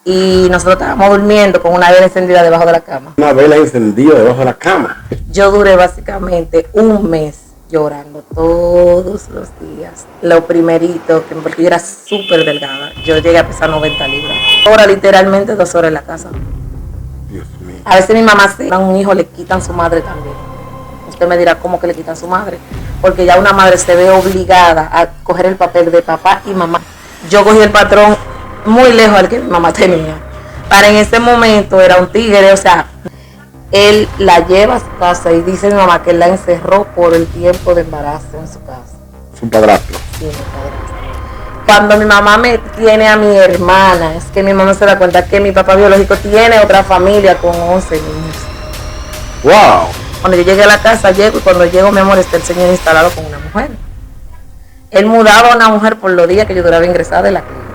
y nosotros estábamos durmiendo con una vela encendida debajo de la cama. Una vela encendida debajo de la cama. Yo duré básicamente un mes llorando todos los días. Lo primerito, porque yo era súper delgada, yo llegué a pesar 90 libras. Ahora literalmente 2 horas en la casa. Dios mío. A veces mi mamá se dan un hijo, le quitan su madre también. Usted me dirá cómo que le quitan su madre, porque ya una madre se ve obligada a coger el papel de papá y mamá. Yo cogí el patrón muy lejos al que mi mamá tenía. Para en ese momento era un tigre, o sea, él la lleva a su casa y dice mi mamá que él la encerró por el tiempo de embarazo en su casa. Es un padrastro. Sí, mi padrastro. Cuando mi mamá me tiene a mi hermana, es que mi mamá se da cuenta que mi papá biológico tiene otra familia con 11 niños. ¡Wow! Cuando yo llegué a la casa, llego y cuando llego, mi amor, está el señor instalado con una mujer. Él mudaba a una mujer por los días que yo duraba ingresada de la clínica.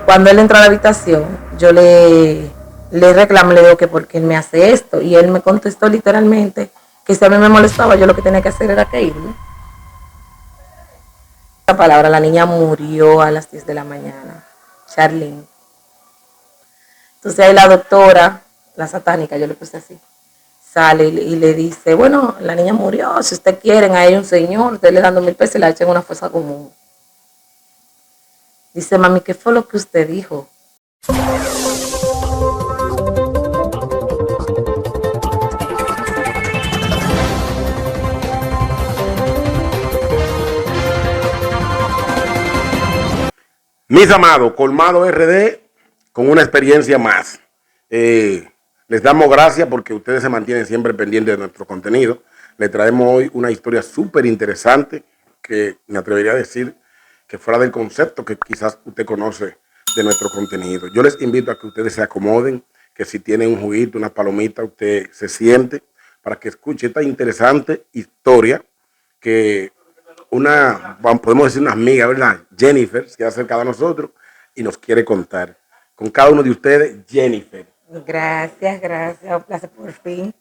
Cuando él entró a la habitación, yo le reclamé, le digo que por qué él me hace esto. Y él me contestó literalmente que si a mí me molestaba, yo lo que tenía que hacer era que irme. La palabra, la niña murió a las 10 de la mañana, Charlene. Entonces ahí la doctora, la satánica, yo le puse así, sale y le dice, bueno, la niña murió, si usted quieren, ahí hay un señor, usted le dan 2,000 pesos y la echen en una fosa común. Dice, mami, ¿qué fue lo que usted dijo? Mis amados, Colmado RD con una experiencia más. Les damos gracias porque ustedes se mantienen siempre pendientes de nuestro contenido. Les traemos hoy una historia súper interesante que me atrevería a decir que fuera del concepto que quizás usted conoce de nuestro contenido. Yo les invito a que ustedes se acomoden, que si tienen un juguito, una palomita, usted se siente para que escuche esta interesante historia que podemos decir una amiga, ¿verdad? Jennifer, se ha acercado a nosotros y nos quiere contar. Con cada uno de ustedes, Jennifer. Gracias, gracias, un placer por fin.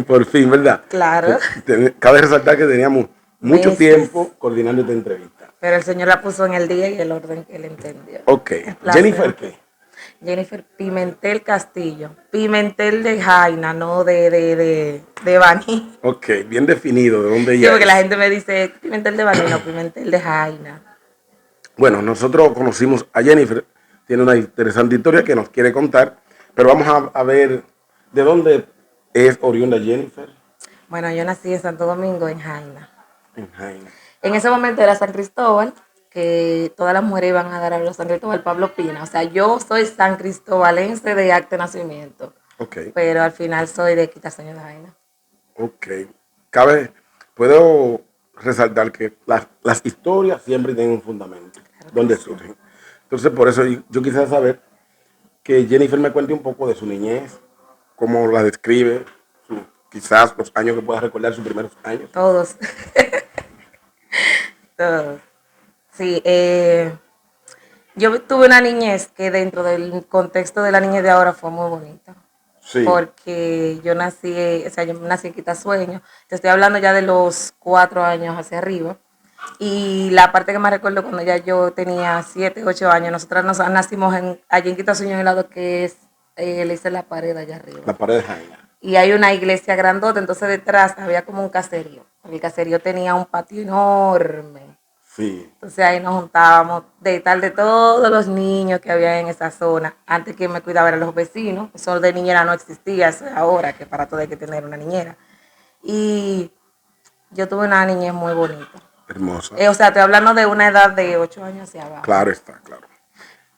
Por fin, ¿verdad? Claro. Cabe resaltar que teníamos mucho Meses. tiempo coordinando esta entrevista. Pero el Señor la puso en el día y el orden que él entendió. Ok. Jennifer, ¿qué? Jennifer Pimentel Castillo. Pimentel de Jaina, no de Bani. Ok, bien definido de dónde Sí, ella porque es. la gente me dice Pimentel de Bani, no, Pimentel de Jaina. Bueno, nosotros conocimos a Jennifer, tiene una interesante historia que nos quiere contar, pero vamos a ver de dónde es oriunda Jennifer. Bueno, yo nací en Santo Domingo, en Jaina. En Jaina. En ese momento era San Cristóbal, que todas las mujeres iban a dar a los San Cristóbal Pablo Pina. O sea, yo soy san cristobalense de acto de nacimiento. Ok. Pero al final soy de Quitaseño de Jaina. Ok. Puedo resaltar que las historias siempre tienen un fundamento, claro, donde surgen. Entonces, por eso yo quisiera saber que Jennifer me cuente un poco de su niñez, cómo la describe, quizás los años que pueda recordar, sus primeros años. Todos. Todos. Sí, yo tuve una niñez que dentro del contexto de la niñez de ahora fue muy bonita. Sí. Porque yo nací, o sea, yo nací en Quitasueño. Te estoy hablando ya de los 4 años hacia arriba. Y la parte que más recuerdo cuando ya yo tenía 7, 8 años, nosotras nacimos allí en Quitasueño, en el lado que es, le hice la pared allá arriba. La pared de Jaina. Y hay una iglesia grandota, entonces detrás había como un caserío. El caserío tenía un patio enorme. Sí. Entonces ahí nos juntábamos de todos los niños que había en esa zona. Antes que me cuidaban los vecinos, eso de niñera no existía, eso es ahora, que para todo hay que tener una niñera. Y yo tuve una niñez muy bonita. Hermosa. O sea, estoy hablando de una edad de 8 años hacia abajo. Claro está, claro.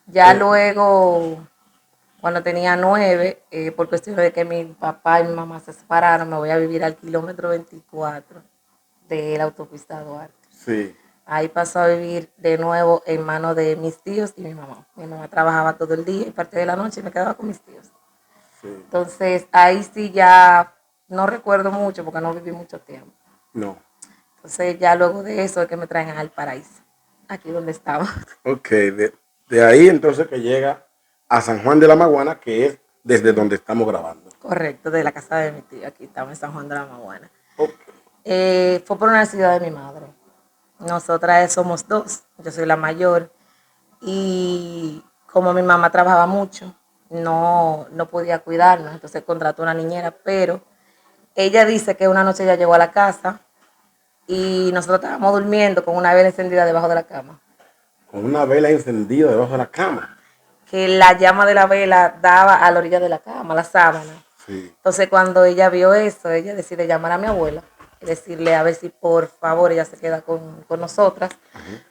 Ya luego, cuando tenía 9, por cuestiones de que mi papá y mi mamá se separaron, me voy a vivir al kilómetro 24 de la autopista Duarte. Sí. Ahí pasó a vivir de nuevo en manos de mis tíos y mi mamá. Mi mamá trabajaba todo el día y parte de la noche me quedaba con mis tíos. Sí. Entonces, ahí sí ya no recuerdo mucho porque no viví mucho tiempo. No. Entonces, ya luego de eso es que me traen al paraíso, aquí donde estaba. Ok, de ahí entonces que llega a San Juan de la Maguana, que es desde donde estamos grabando. Correcto, de la casa de mi tío, aquí estamos en San Juan de la Maguana. Okay. Fue por una necesidad de mi madre. Nosotras somos 2, yo soy la mayor y como mi mamá trabajaba mucho, no podía cuidarnos, entonces contrató una niñera, pero ella dice que una noche ella llegó a la casa y nosotros estábamos durmiendo con una vela encendida debajo de la cama. Con una vela encendida debajo de la cama. Que la llama de la vela daba a la orilla de la cama, la sábana. Sí. Entonces cuando ella vio eso, ella decide llamar a mi abuela y decirle a ver si por favor ella se queda con nosotras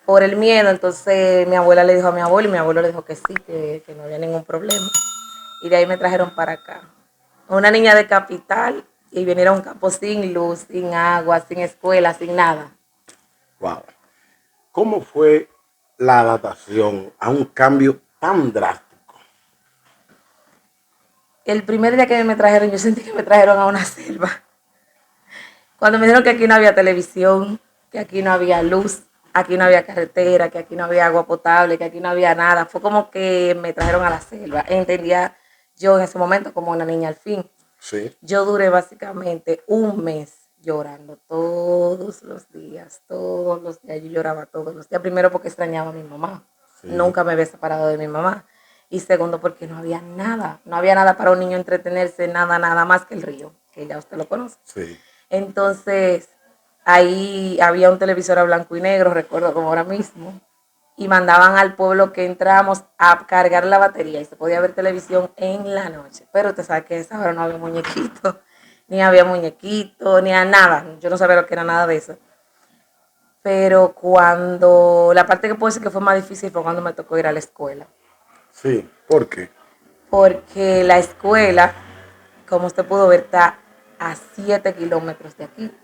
por el miedo. Entonces mi abuela le dijo a mi abuelo y mi abuelo le dijo que sí, que no había ningún problema. Y de ahí me trajeron para acá. Una niña de capital y venir a un campo sin luz, sin agua, sin escuela, sin nada. Wow. ¿Cómo fue la adaptación a un cambio tan drástico? El primer día que me trajeron, yo sentí que me trajeron a una selva. Cuando me dijeron que aquí no había televisión, que aquí no había luz, aquí no había carretera, que aquí no había agua potable, que aquí no había nada, fue como que me trajeron a la selva. Entendía yo en ese momento como una niña al fin. Sí. Yo duré básicamente un mes llorando todos los días, todos los días. Yo lloraba todos los días. Primero porque extrañaba a mi mamá. Sí. Nunca me había separado de mi mamá. Y segundo porque no había nada para un niño entretenerse, nada más que el río, que ya usted lo conoce. Sí. Entonces, ahí había un televisor a blanco y negro, recuerdo como ahora mismo, y mandaban al pueblo que entramos a cargar la batería y se podía ver televisión en la noche. Pero usted sabe que a esa hora no había muñequitos, ni había muñequitos, ni a nada. Yo no sabía lo que era nada de eso. Pero la parte que puedo decir que fue más difícil fue cuando me tocó ir a la escuela. Sí, ¿por qué? Porque la escuela, como usted pudo ver, está a 7 kilómetros de aquí.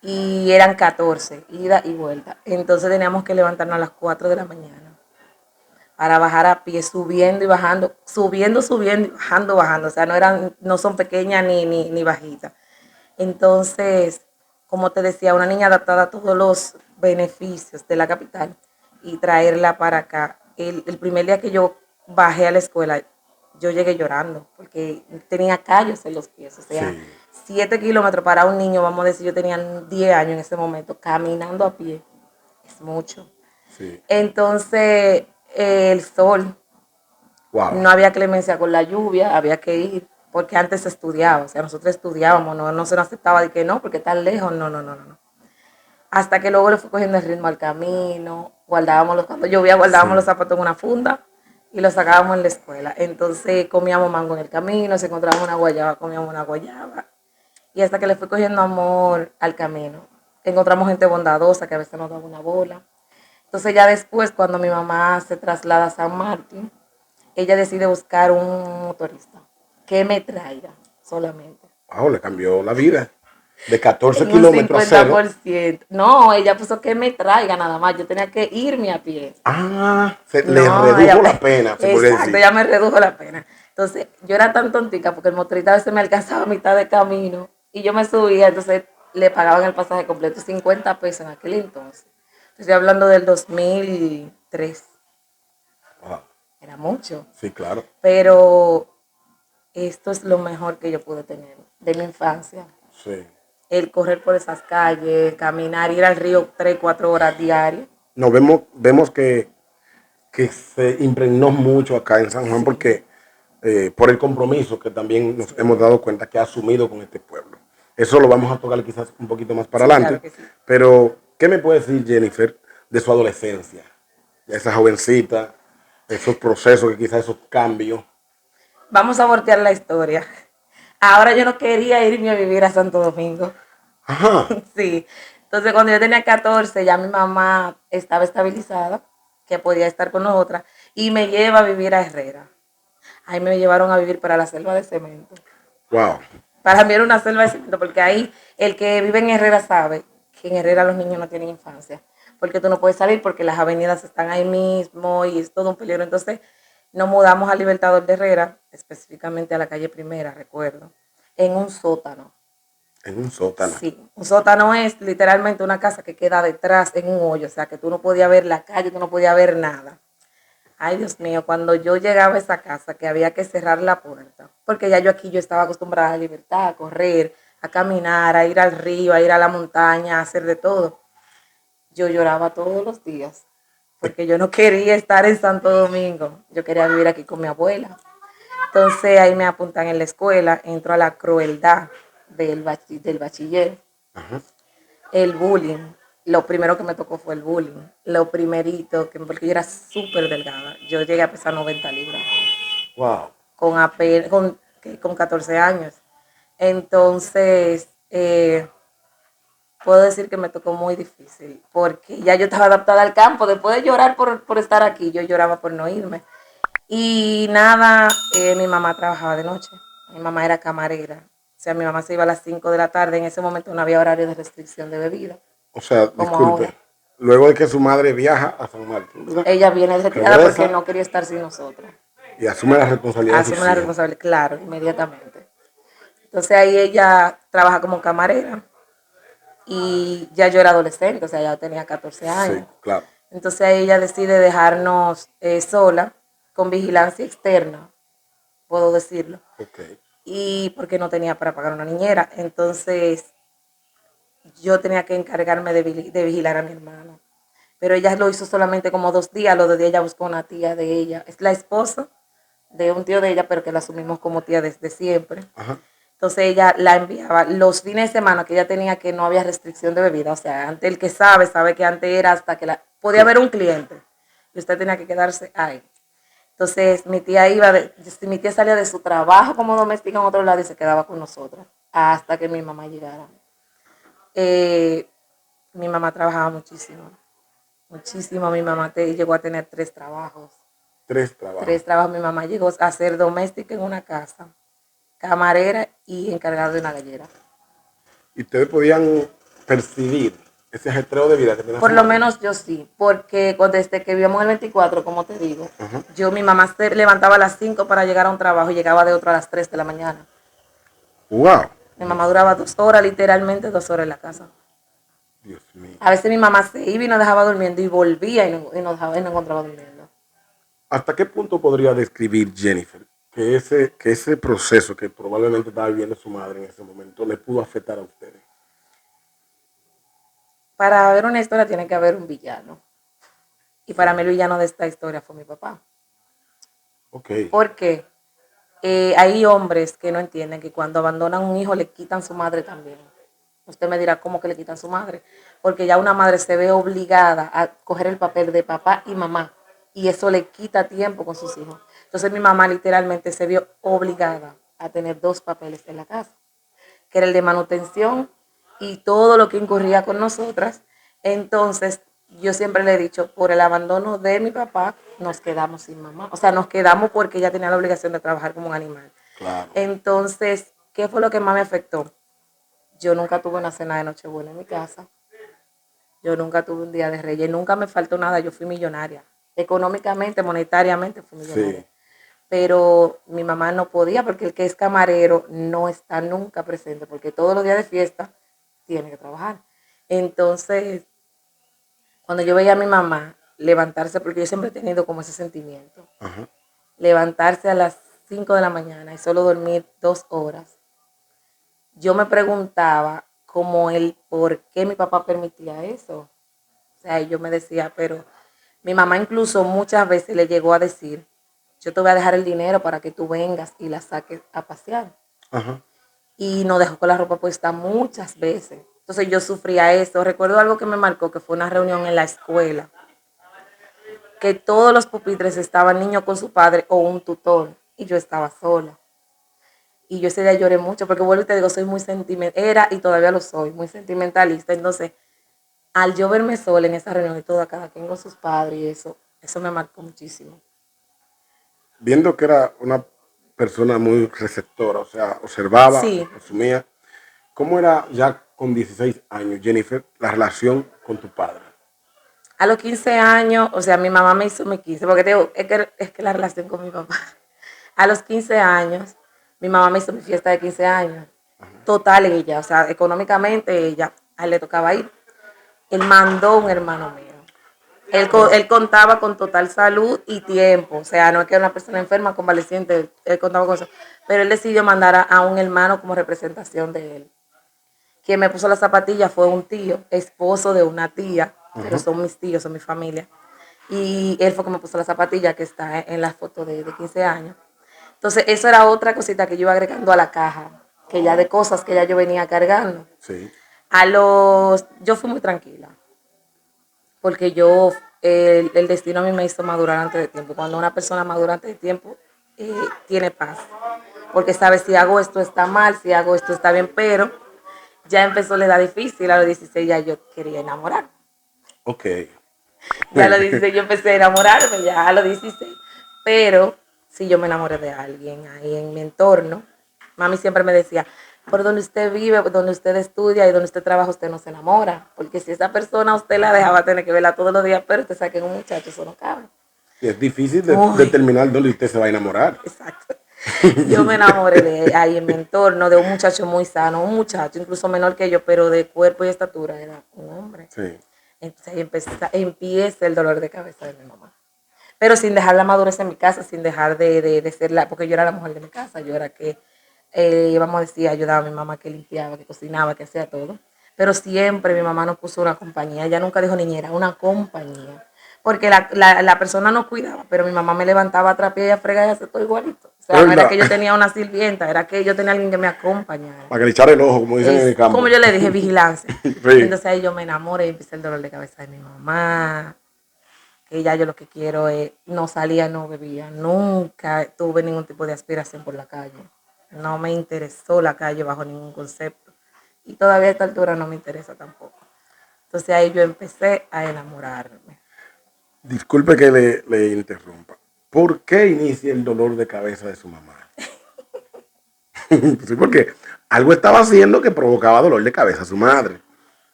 Y eran 14, ida y vuelta. Entonces teníamos que levantarnos a las 4 de la mañana para bajar a pie, subiendo y bajando, subiendo y bajando. O sea, no son pequeñas ni bajitas. Entonces, como te decía, una niña adaptada a todos los beneficios de la capital y traerla para acá. El primer día que yo bajé a la escuela, yo llegué llorando porque tenía callos en los pies. O sea, sí. 7 kilómetros para un niño, vamos a decir, yo tenía 10 años en ese momento, caminando a pie, es mucho. Sí. Entonces, el sol, wow. No había clemencia con la lluvia, había que ir, porque antes se estudiaba, o sea, nosotros estudiábamos, no se nos aceptaba de que no, porque tan lejos, no. Hasta que luego le fui cogiendo el ritmo al camino, cuando llovía guardábamos los zapatos en una funda y los sacábamos en la escuela. Entonces comíamos mango en el camino, si encontrábamos una guayaba, comíamos una guayaba. Y hasta que le fui cogiendo amor al camino. Encontramos gente bondadosa que a veces nos daba una bola. Entonces ya después, cuando mi mamá se traslada a San Martín, ella decide buscar un motorista que me traiga solamente. Wow, le cambió la vida. De 14 kilómetros a cero. No, ella puso que me traiga nada más. Yo tenía que irme a pie. Le redujo la pena. Exacto, ella me redujo la pena. Entonces, yo era tan tontica porque el motorista a veces me alcanzaba a mitad de camino y yo me subía, entonces le pagaban el pasaje completo, 50 pesos en aquel entonces. Estoy hablando del 2003. Wow. Era mucho. Sí, claro. Pero esto es lo mejor que yo pude tener de mi infancia. Sí. El correr por esas calles, caminar, ir al río 3, 4 horas diarias. Nos vemos que se impregnó mucho acá en San Juan, sí. Porque por el compromiso que también nos hemos dado cuenta que ha asumido con este pueblo. Eso lo vamos a tocar quizás un poquito más para adelante. Claro sí. Pero, ¿qué me puede decir Jennifer de su adolescencia? De esa jovencita, esos procesos, quizás esos cambios. Vamos a voltear la historia. Ahora yo no quería irme a vivir a Santo Domingo. Ajá. Sí. Entonces cuando yo tenía 14 ya mi mamá estaba estabilizada, que podía estar con nosotras, y me lleva a vivir a Herrera. Ahí me llevaron a vivir para la selva de cemento. Wow. Para mí era una selva de cemento, porque ahí el que vive en Herrera sabe que en Herrera los niños no tienen infancia. Porque tú no puedes salir porque las avenidas están ahí mismo y es todo un peligro. Entonces nos mudamos a Libertador de Herrera, específicamente a la calle Primera, recuerdo, en un sótano. ¿En un sótano? Sí, un sótano es literalmente una casa que queda detrás en un hoyo, o sea que tú no podías ver la calle, tú no podías ver nada. Ay, Dios mío, cuando yo llegaba a esa casa que había que cerrar la puerta, porque ya yo estaba acostumbrada a la libertad, a correr, a caminar, a ir al río, a ir a la montaña, a hacer de todo. Yo lloraba todos los días. porque yo no quería estar en Santo Domingo, yo quería vivir aquí con mi abuela. Entonces ahí me apuntan en la escuela, entro a la crueldad del bachiller, Ajá. el bullying. Lo primero que me tocó fue el bullying. Lo primerito, porque yo era súper delgada. Yo llegué a pesar 90 libras. Wow. Con 14 años. Entonces, puedo decir que me tocó muy difícil, porque ya yo estaba adaptada al campo. Después de llorar por estar aquí, yo lloraba por no irme. Y nada, mi mamá trabajaba de noche. Mi mamá era camarera. O sea, mi mamá se iba a las 5 de la tarde. En ese momento no había horario de restricción de bebida, O sea, como disculpe. ahora. Luego de que su madre viaja a San Martín, ¿verdad? Ella viene retirada porque Regresa no quería estar sin nosotros. y asume la responsabilidad de Asume sus la hijos. responsabilidad, claro, inmediatamente. Entonces ahí ella trabaja como camarera y ya yo era adolescente, o sea, ya tenía 14 Sí, años. claro. Entonces ahí ella decide dejarnos sola, con vigilancia externa, puedo decirlo, Ok. y porque no tenía para pagar una niñera. Entonces yo tenía que encargarme de vigilar a mi hermano. Pero ella lo hizo solamente como 2 días, los 2 días ella buscó una tía de ella, es la esposa de un tío de ella, pero que la asumimos como tía desde siempre. Ajá. Entonces ella la enviaba los fines de semana que ella tenía, que no había restricción de bebida. O sea, antes el que sabe que antes era hasta que podía haber Claro. un cliente y usted tenía que quedarse ahí. Entonces mi tía mi tía salía de su trabajo como doméstica en otro lado y se quedaba con nosotros hasta que mi mamá llegara. Eh, Mi mamá trabajaba muchísimo, muchísimo. Mi mamá llegó a tener 3 trabajos. 3 trabajos. 3 trabajos. Mi mamá llegó a ser doméstica en una casa, camarera y encargada de una gallera. Y ustedes podían percibir ese ajetreo de vida que tenía Por su lo madre. menos yo sí, porque desde que vivíamos el 24, como te digo, Ajá. mi mamá se levantaba a las 5 para llegar a un trabajo y llegaba de otro a las 3 de la mañana. Wow. Mi mamá duraba 2 horas, literalmente 2 horas en la casa. Dios mío. A veces mi mamá se iba y nos dejaba durmiendo y volvía y nos encontraba durmiendo. ¿Hasta qué punto podría describir Jennifer que ese proceso que probablemente estaba viviendo su madre en ese momento le pudo afectar a ustedes? Para ver una historia tiene que haber un villano. Y para mí Sí. el villano de esta historia fue mi papá. Ok. ¿Por qué? Hay hombres que no entienden que cuando abandonan un hijo le quitan su madre también. Usted me dirá, ¿cómo que le quitan su madre? Porque ya una madre se ve obligada a coger el papel de papá y mamá. Y eso le quita tiempo con sus hijos. Entonces mi mamá literalmente se vio obligada a tener 2 papeles en la casa, que era el de manutención y todo lo que incurría con nosotras. Entonces, yo siempre le he dicho, por el abandono de mi papá, nos quedamos sin mamá. O sea, nos quedamos porque ella tenía la obligación de trabajar como un animal. Claro. Entonces, ¿qué fue lo que más me afectó? Yo nunca tuve una cena de Nochebuena en mi casa. Yo nunca tuve un día de Reyes. Nunca me faltó nada. Yo fui millonaria. Económicamente, monetariamente, fui millonaria. Sí. Pero mi mamá no podía porque el que es camarero no está nunca presente porque todos los días de fiesta tiene que trabajar. Entonces, cuando yo veía a mi mamá levantarse, porque yo siempre he tenido como ese sentimiento, Ajá. levantarse a las 5 de la mañana y solo dormir 2 horas, yo me preguntaba como el por qué mi papá permitía eso. O sea, yo me decía, pero mi mamá incluso muchas veces le llegó a decir, yo te voy a dejar el dinero para que tú vengas y la saques a pasear. Ajá. Y nos dejó con la ropa puesta muchas veces. Entonces yo sufría eso. Recuerdo algo que me marcó, que fue una reunión en la escuela, que todos los pupitres estaban niños con su padre o un tutor, y yo estaba sola. Y yo ese día lloré mucho, porque vuelvo y te digo, soy muy sentimental, era y todavía lo soy, muy sentimentalista. Entonces, al yo verme sola en esa reunión y toda, cada quien con sus padres y eso me marcó muchísimo. Viendo que era una persona muy receptora, o sea, observaba, Sí, asumía. ¿Cómo era ya con 16 años, Jennifer, la relación con tu padre? a los 15 años, o sea, mi mamá me hizo mi 15, porque te digo, es que la relación con mi papá. A los 15 años, mi mamá me hizo mi fiesta de 15 años. Total ella, o sea, económicamente ella, a él le tocaba ir. Él mandó un hermano mío. Él contaba con total salud y tiempo, o sea, no es que era una persona enferma, convaleciente, él contaba con eso. Pero él decidió mandar a un hermano como representación de él. Quien me puso las zapatillas fue un tío, esposo de una tía, pero Ajá. son mis tíos, son mi familia. Y él fue que me puso la zapatilla que está en la foto de 15 años. Entonces, eso era otra cosita que yo iba agregando a la caja, que ya de cosas que ya yo venía cargando. Sí. Yo fui muy tranquila, porque el destino a mí me hizo madurar antes de tiempo. Cuando una persona madura antes de tiempo, tiene paz, porque sabe si hago esto está mal, si hago esto está bien, pero ya empezó la edad difícil, a los 16 ya yo quería enamorar. Ok. Ya a los 16 yo empecé a enamorarme, ya a los 16. Pero si yo me enamoré de alguien ahí en mi entorno, mami siempre me decía, por donde usted vive, por donde usted estudia y donde usted trabaja, usted no se enamora. Porque si esa persona usted la deja, va a tener que verla todos los días, pero usted sabe que un muchacho eso no cabe. Y es difícil Muy, determinar dónde usted se va a enamorar. exacto. Yo me enamoré de ahí en mi entorno, de un muchacho muy sano, un muchacho incluso menor que yo, pero de cuerpo y estatura era un hombre. Sí. Entonces ahí empieza el dolor de cabeza de mi mamá. Pero sin dejar la madurez en mi casa, sin dejar de ser porque yo era la mujer de mi casa, yo era que, vamos a decir, ayudaba a mi mamá que limpiaba, que cocinaba, que hacía todo. Pero siempre mi mamá nos puso una compañía, ella nunca dijo niñera, una compañía. Porque la persona no cuidaba, pero mi mamá me levantaba a trapear y a fregar y hacer todo igualito. O sea, no era que yo tenía una sirvienta, era que yo tenía alguien que me acompañara. Para que le echara el ojo, como dicen en el campo. Como yo le dije, vigilancia. Sí. Entonces ahí yo me enamoré y empecé el dolor de cabeza de mi mamá, que ya yo lo que quiero es, no salía, no bebía, nunca tuve ningún tipo de aspiración por la calle. No me interesó la calle bajo ningún concepto. Y todavía a esta altura no me interesa tampoco. Entonces ahí yo empecé a enamorarme. Disculpe que le interrumpa. ¿Por qué inicia el dolor de cabeza de su mamá? Sí, porque algo estaba haciendo que provocaba dolor de cabeza a su madre,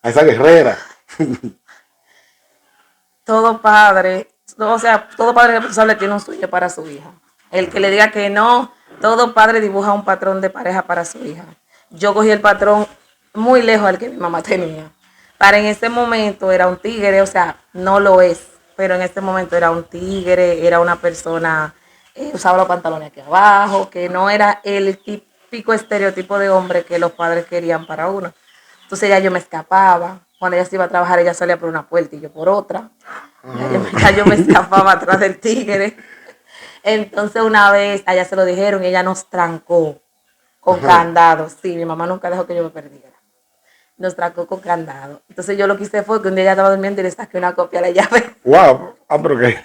a esa guerrera. Todo padre, o sea, todo padre responsable tiene un sueño para su hija. El que le diga que no, todo padre dibuja un patrón de pareja para su hija. Yo cogí el patrón muy lejos al que mi mamá tenía. Para en ese momento era un tigre, o sea, no lo es, pero en ese momento era un tigre, era una persona, usaba los pantalones aquí abajo, que no era el típico estereotipo de hombre que los padres querían para uno. Entonces ya yo me escapaba. Cuando ella se iba a trabajar, ella salía por una puerta y yo por otra. Ya yo me escapaba atrás del tigre. Entonces una vez, a ella se lo dijeron y ella nos trancó con candado. Sí, mi mamá nunca dejó que yo me perdiera. Nos trancó con candado. Entonces yo lo que hice fue que un día ella estaba durmiendo y le saqué una copia de la llave. Wow, pero qué.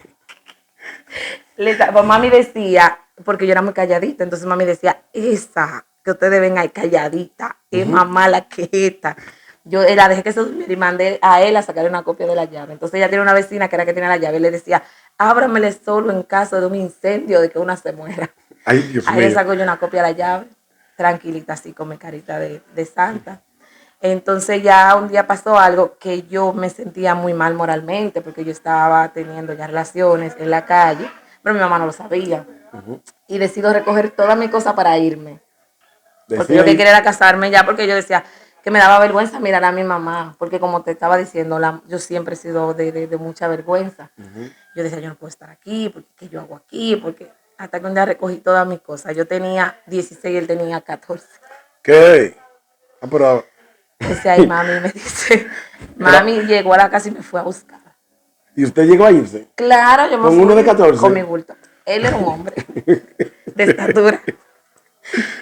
Mami decía, porque yo era muy calladita, entonces mami decía, esa que ustedes ven ahí calladita, es más mala que esta. Yo la dejé que se durmiera y mandé a él a sacarle una copia de la llave. Entonces ella tiene una vecina que era que tiene la llave y le decía, ábramele solo en caso de un incendio, de que una se muera. Ay, Dios Ahí le mío. saco yo una copia de la llave, tranquilita así con mi carita de santa. Entonces ya un día pasó algo que yo me sentía muy mal moralmente porque yo estaba teniendo ya relaciones en la calle, pero mi mamá no lo sabía. Y decido recoger todas mis cosas para irme. Porque yo Decía que ahí, quería era casarme ya, porque yo decía que me daba vergüenza mirar a mi mamá, porque como te estaba diciendo, yo siempre he sido de mucha vergüenza. Yo decía, yo no puedo estar aquí, porque ¿qué yo hago aquí? Porque hasta que un día recogí todas mis cosas. Yo tenía 16 y él tenía 14. ¿qué? Ah, pero Entonces ahí mami me dice, era, mami llegó a la casa y me fue a buscar. ¿y usted llegó a irse? Claro, yo me Con uno de fui con mi 14. bulto. Él era un hombre de estatura.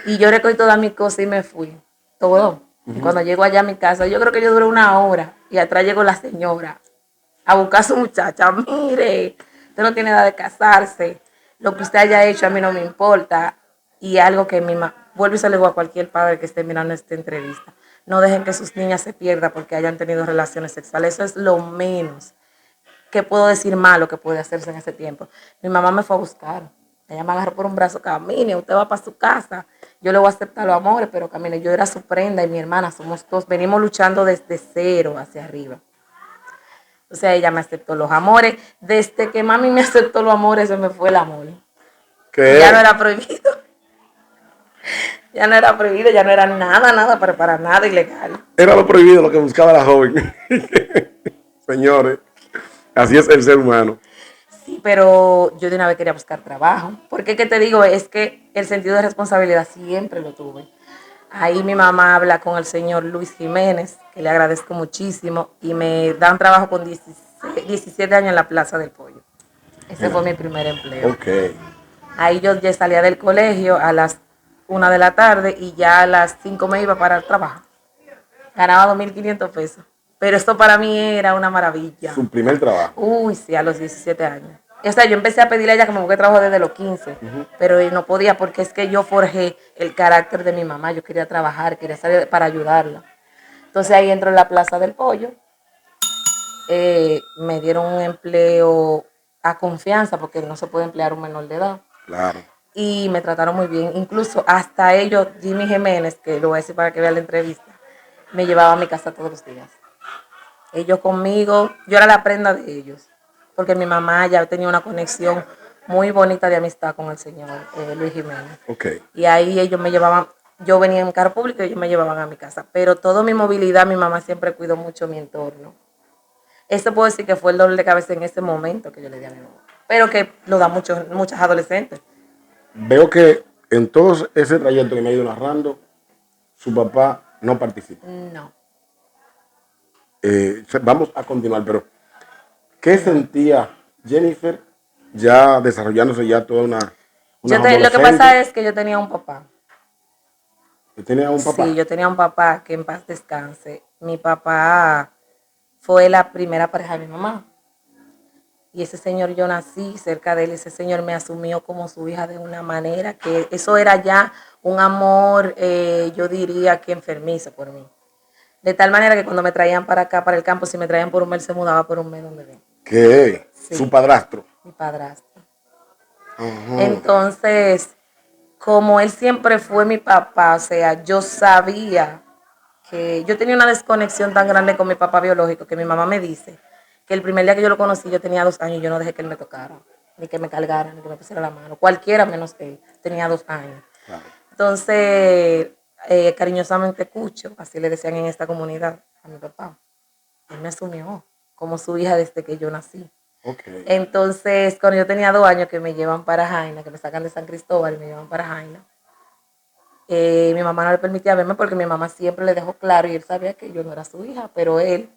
Y yo recogí todas mis cosas y me fui. Todo. Y cuando llego allá a mi casa, yo creo que yo duré una hora. Y atrás llegó la señora a buscar a su muchacha. Mire, usted no tiene edad de casarse. Lo que usted haya hecho a mí no me importa. Y algo que vuelvo y se lo digo a cualquier padre que esté mirando esta entrevista. No dejen que sus niñas se pierdan porque hayan tenido relaciones sexuales. Eso es lo menos que puedo decir malo que puede hacerse en ese tiempo. Mi mamá me fue a buscar. Ella me agarró por un brazo, camine, usted va para su casa. Yo le voy a aceptar los amores, pero camine. Yo era su prenda y mi hermana, somos dos. Venimos luchando desde cero hacia arriba. O sea, ella me aceptó los amores. Desde que mami me aceptó los amores, se me fue el amor. Ya no ¿Qué? era prohibido. Ya no era prohibido, ya no era nada, para nada ilegal. Era lo prohibido lo que buscaba la joven. Señores, así es el ser humano. Sí, pero yo de una vez quería buscar trabajo. Porque, ¿qué te digo? Es que el sentido de responsabilidad siempre lo tuve. Ahí mi mamá habla con el señor Luis Jiménez, que le agradezco muchísimo, y me dan trabajo con 17 años en la Plaza del Pollo. Ese fue mi primer empleo. Ok. Ahí yo ya salía del colegio a las 1 de la tarde y ya a las 5 me iba para el trabajo. Ganaba 2.500 pesos. Pero esto para mí era una maravilla. Su primer trabajo. Uy, sí, a los 17 años. O sea, yo empecé a pedirle a ella como que trabajo desde los 15, pero no podía porque es que yo forjé el carácter de mi mamá. Yo quería trabajar, quería salir para ayudarla. Entonces ahí entro en la Plaza del Pollo. Me dieron un empleo a confianza porque no se puede emplear un menor de edad. Claro. Y me trataron muy bien. Incluso hasta ellos, Jimmy Jiménez, que lo voy a decir para que vea la entrevista, me llevaba a mi casa todos los días. Ellos conmigo, yo era la prenda de ellos, porque mi mamá ya tenía una conexión muy bonita de amistad con el señor Luis Jiménez. Okay. Y ahí ellos me llevaban, yo venía en carro público y ellos me llevaban a mi casa. Pero toda mi movilidad, mi mamá siempre cuidó mucho mi entorno. Eso puedo decir que fue el dolor de cabeza en ese momento que yo le di a mi mamá. Pero que lo da muchas adolescentes. Veo que en todo ese trayecto que me ha ido narrando, su papá no participa. No. Vamos a continuar, pero ¿qué sentía Jennifer ya desarrollándose ya toda una Lo que pasa es que yo tenía un papá. ¿Usted tenía un papá? Sí, yo tenía un papá que en paz descanse. Mi papá fue la primera pareja de mi mamá. Y ese señor, yo nací cerca de él, ese señor me asumió como su hija de una manera que eso era ya un amor, yo diría que enfermizo por mí. De tal manera que cuando me traían para acá, para el campo, si me traían por un mes, se mudaba por un mes donde ven. ¿Qué? Sí. ¿Su padrastro? Mi padrastro. Entonces, como él siempre fue mi papá, o sea, yo sabía que yo tenía una desconexión tan grande con mi papá biológico que mi mamá me dice que el primer día que yo lo conocí, yo tenía 2 años y yo no dejé que él me tocara, ni que me cargara, ni que me pusiera la mano. Cualquiera menos él. Tenía 2 años. Claro. Entonces, cariñosamente Cucho, así le decían en esta comunidad a mi papá. Él me asumió como su hija desde que yo nací. Okay. Entonces, cuando yo tenía 2 años que me llevan para Jaina, que me sacan de San Cristóbal y me llevan para Jaina, mi mamá no le permitía verme porque mi mamá siempre le dejó claro y él sabía que yo no era su hija, pero él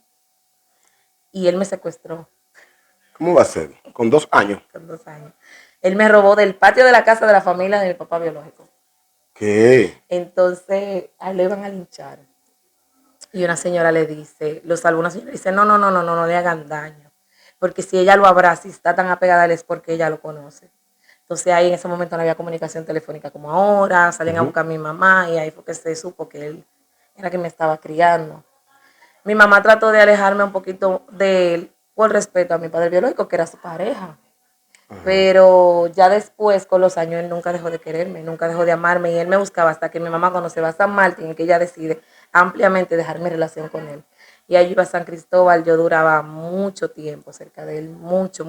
me secuestró. ¿Cómo va a ser? ¿Con 2 años? Con 2 años. Él me robó del patio de la casa de la familia de mi papá biológico. ¿Qué? Entonces, a él lo iban a linchar. Y una señora le dice, lo salvó una señora, dice, no le hagan daño. Porque si ella lo abraza y está tan apegada a él es porque ella lo conoce. Entonces ahí en ese momento no había comunicación telefónica como ahora, salían a buscar a mi mamá y ahí fue que se supo que él era quien me estaba criando. Mi mamá trató de alejarme un poquito de él por respeto a mi padre biológico, que era su pareja. Pero ya después, con los años, él nunca dejó de quererme, nunca dejó de amarme y él me buscaba hasta que mi mamá, cuando se va a San Martín, y que ella decide ampliamente dejar mi relación con él. Y ahí iba a San Cristóbal, yo duraba mucho tiempo cerca de él, mucho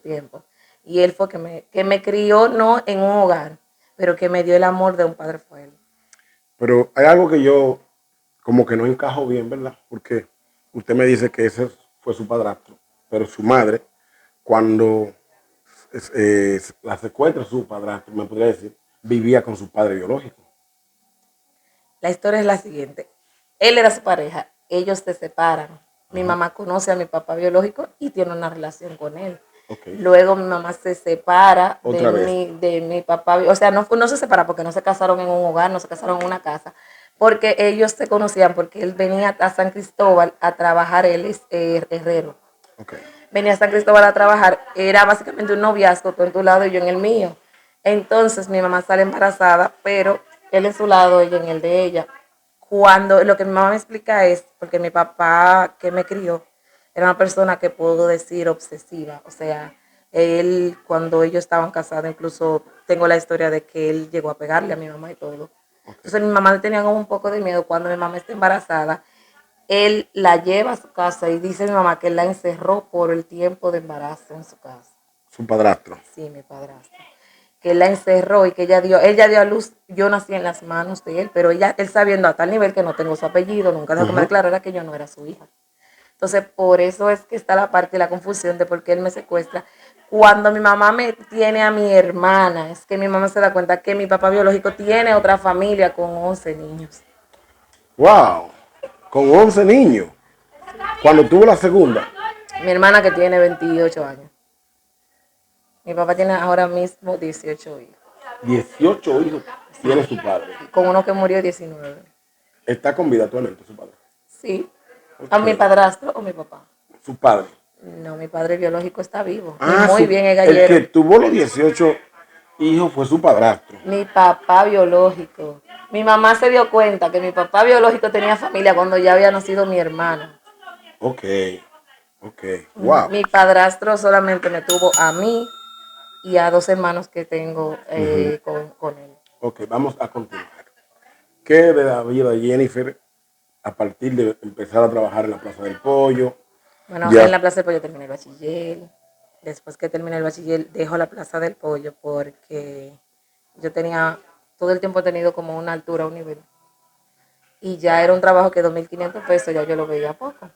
tiempo. Y él fue que me crió, no en un hogar, pero que me dio el amor de un padre fuerte. Pero hay algo que yo como que no encajo bien, ¿verdad? Porque usted me dice que ese fue su padrastro, pero su madre, cuando la secuestra su padrastro, me podría decir, vivía con su padre biológico. La historia es la siguiente. Él era su pareja, ellos se separan. Mi mamá conoce a mi papá biológico y tiene una relación con él. Okay. Luego mi mamá se separa de mi papá, o sea, no se separa porque no se casaron en un hogar, no se casaron en una casa, porque ellos se conocían porque él venía a San Cristóbal a trabajar, él es herrero. Okay. Venía a San Cristóbal a trabajar, era básicamente un noviazgo, tú en tu lado y yo en el mío. Entonces mi mamá sale embarazada, pero él en su lado, ella en el de ella. Cuando lo que mi mamá me explica es, porque mi papá que me crió, era una persona que puedo decir obsesiva, o sea, él cuando ellos estaban casados, incluso tengo la historia de que él llegó a pegarle a mi mamá y todo. Okay. Entonces mi mamá le tenía como un poco de miedo cuando mi mamá está embarazada. Él la lleva a su casa y dice mi mamá que él la encerró por el tiempo de embarazo en su casa. ¿Su padrastro? Sí, mi padrastro. Que él la encerró y que ella dio a luz, yo nací en las manos de él, pero él sabiendo a tal nivel que no tengo su apellido, nunca dejó que me declarara que yo no era su hija. Entonces, por eso es que está la parte de la confusión de por qué él me secuestra. Cuando mi mamá me tiene a mi hermana, es que mi mamá se da cuenta que mi papá biológico tiene otra familia con 11 niños. ¡Wow! Con 11 niños. Cuando tuvo la segunda. Mi hermana que tiene 28 años. Mi papá tiene ahora mismo 18 hijos. 18 hijos tiene su padre. Con uno que murió 19. ¿Está con vida actualmente su padre? Sí. Okay. ¿A mi padrastro o mi papá? Su padre. No, mi padre biológico está vivo. Ah, muy bien, es gallero. El que tuvo los 18 hijos fue su padrastro. Mi papá biológico. Mi mamá se dio cuenta que mi papá biológico tenía familia cuando ya había nacido mi hermano. Ok, wow. Mi padrastro solamente me tuvo a mí y a 2 hermanos que tengo con él. Ok, vamos a continuar. ¿Qué de la vida de Jennifer a partir de empezar a trabajar en la Plaza del Pollo? Bueno, en la Plaza del Pollo terminé el bachiller. Después que terminé el bachiller, dejo la Plaza del Pollo porque yo tenía, todo el tiempo he tenido como una altura, un nivel. Y ya era un trabajo que 2.500 pesos ya yo lo veía poco.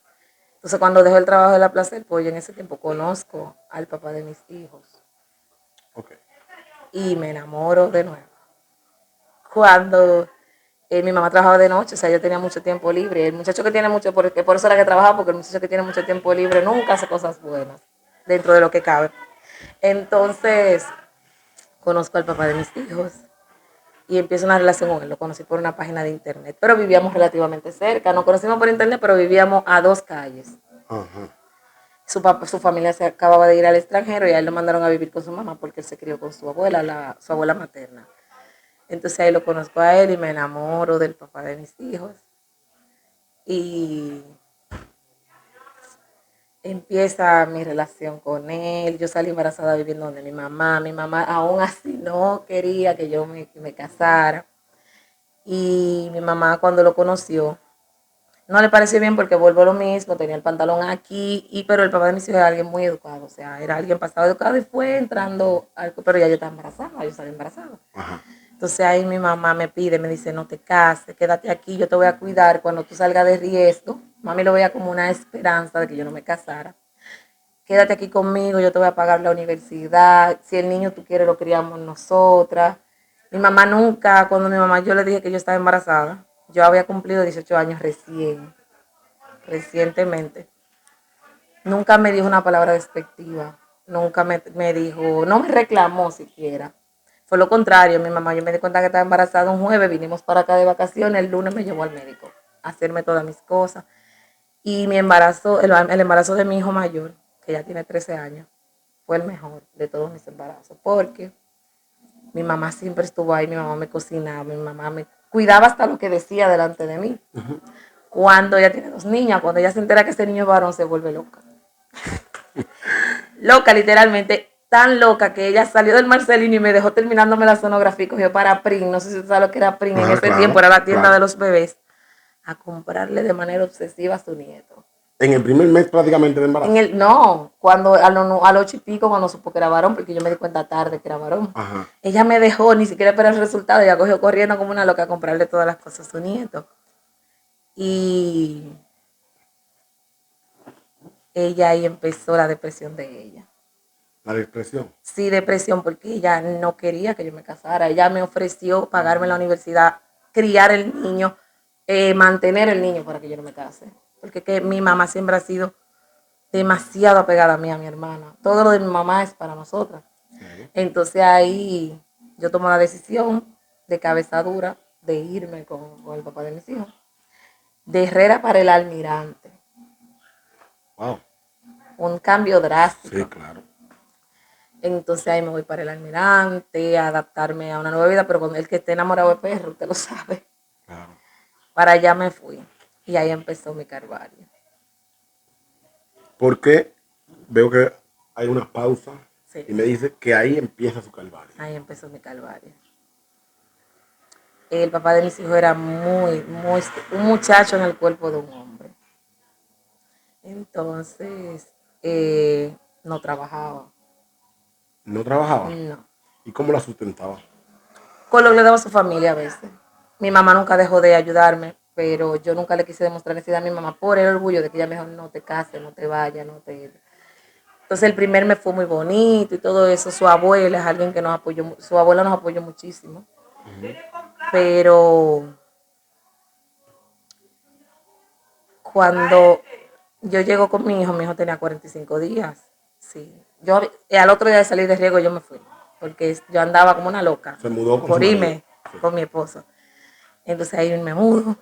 Entonces cuando dejo el trabajo de la Plaza del Pollo, en ese tiempo conozco al papá de mis hijos. Okay. Y me enamoro de nuevo. Cuando mi mamá trabajaba de noche, o sea, yo tenía mucho tiempo libre. El muchacho que tiene mucho, por eso era que trabajaba, porque el muchacho que tiene mucho tiempo libre nunca hace cosas buenas, dentro de lo que cabe. Entonces, conozco al papá de mis hijos y empiezo una relación con él. Lo conocí por una página de internet, pero vivíamos relativamente cerca. Nos conocimos por internet, pero vivíamos a 2 calles. Su familia se acababa de ir al extranjero y a él lo mandaron a vivir con su mamá porque él se crió con su abuela, su abuela materna. Entonces ahí lo conozco a él y me enamoro del papá de mis hijos. Y empieza mi relación con él. Yo salí embarazada viviendo donde mi mamá. Mi mamá aún así no quería que yo me casara. Y mi mamá cuando lo conoció, no le pareció bien porque vuelvo a lo mismo, tenía el pantalón aquí, pero el papá de mis hijos era alguien muy educado, o sea, era alguien pasado educado y fue entrando, pero ya yo estaba embarazada, yo salí embarazada. Ajá. Entonces ahí mi mamá me pide, me dice, no te cases, quédate aquí, yo te voy a cuidar cuando tú salgas de riesgo. Mami lo veía como una esperanza de que yo no me casara. Quédate aquí conmigo, yo te voy a pagar la universidad, si el niño tú quieres lo criamos nosotras. Mi mamá nunca, cuando mi mamá yo le dije que yo estaba embarazada, yo había cumplido 18 años recientemente. Nunca me dijo una palabra despectiva, nunca me dijo, no me reclamó siquiera. Fue lo contrario, mi mamá, yo me di cuenta que estaba embarazada un jueves, vinimos para acá de vacaciones, el lunes me llevó al médico a hacerme todas mis cosas. Y mi embarazo, el embarazo de mi hijo mayor, que ya tiene 13 años, fue el mejor de todos mis embarazos, porque mi mamá siempre estuvo ahí, mi mamá me cocinaba, mi mamá me cuidaba hasta lo que decía delante de mí. Uh-huh. Cuando ella tiene 2 niñas, cuando ella se entera que ese niño es varón, se vuelve loca. Loca, literalmente, tan loca que ella salió del Marcelino y me dejó terminándome la sonografía y cogió para Prin, no sé si tú sabes lo que era Prin, en ese tiempo era la tienda de los bebés, a comprarle de manera obsesiva a su nieto. ¿En el primer mes prácticamente de embarazo? No, cuando a los 8 y pico, cuando supo que era varón, porque yo me di cuenta tarde que era varón. Ajá. Ella me dejó, ni siquiera esperar el resultado, ella cogió corriendo como una loca a comprarle todas las cosas a su nieto. Y ella ahí empezó la depresión de ella. ¿La depresión? Sí, depresión, porque ella no quería que yo me casara. Ella me ofreció pagarme la universidad, criar el niño, mantener el niño para que yo no me case. Porque mi mamá siempre ha sido demasiado apegada a mí, a mi hermana. Todo lo de mi mamá es para nosotras. Sí. Entonces ahí yo tomo la decisión de cabeza dura de irme con el papá de mis hijos. De Herrera para el Almirante. Wow. Un cambio drástico. Sí, claro. Entonces ahí me voy para el Almirante, a adaptarme a una nueva vida, pero con el que esté enamorado de perro, usted lo sabe. Claro. Para allá me fui y ahí empezó mi calvario. Porque veo que hay una pausa, sí, y me dice que ahí empieza su calvario. Ahí empezó mi calvario. El papá de mis hijos era un muchacho en el cuerpo de un hombre. Entonces, no trabajaba. ¿No trabajaba? No. ¿Y cómo la sustentaba? Con lo que le daba a su familia a veces. Mi mamá nunca dejó de ayudarme, pero yo nunca le quise demostrar necesidad a mi mamá por el orgullo de que ella me dijo, no te cases, no te vayas, no te... Entonces el primer mes fue muy bonito y todo eso. Su abuela es alguien que nos apoyó, su abuela nos apoyó muchísimo. Uh-huh. Pero cuando yo llego con mi hijo tenía 45 días. Sí. Yo al otro día de salir de riego yo me fui, porque yo andaba como una loca. Se mudó con su por marido. irme con mi esposo. Entonces ahí me mudo.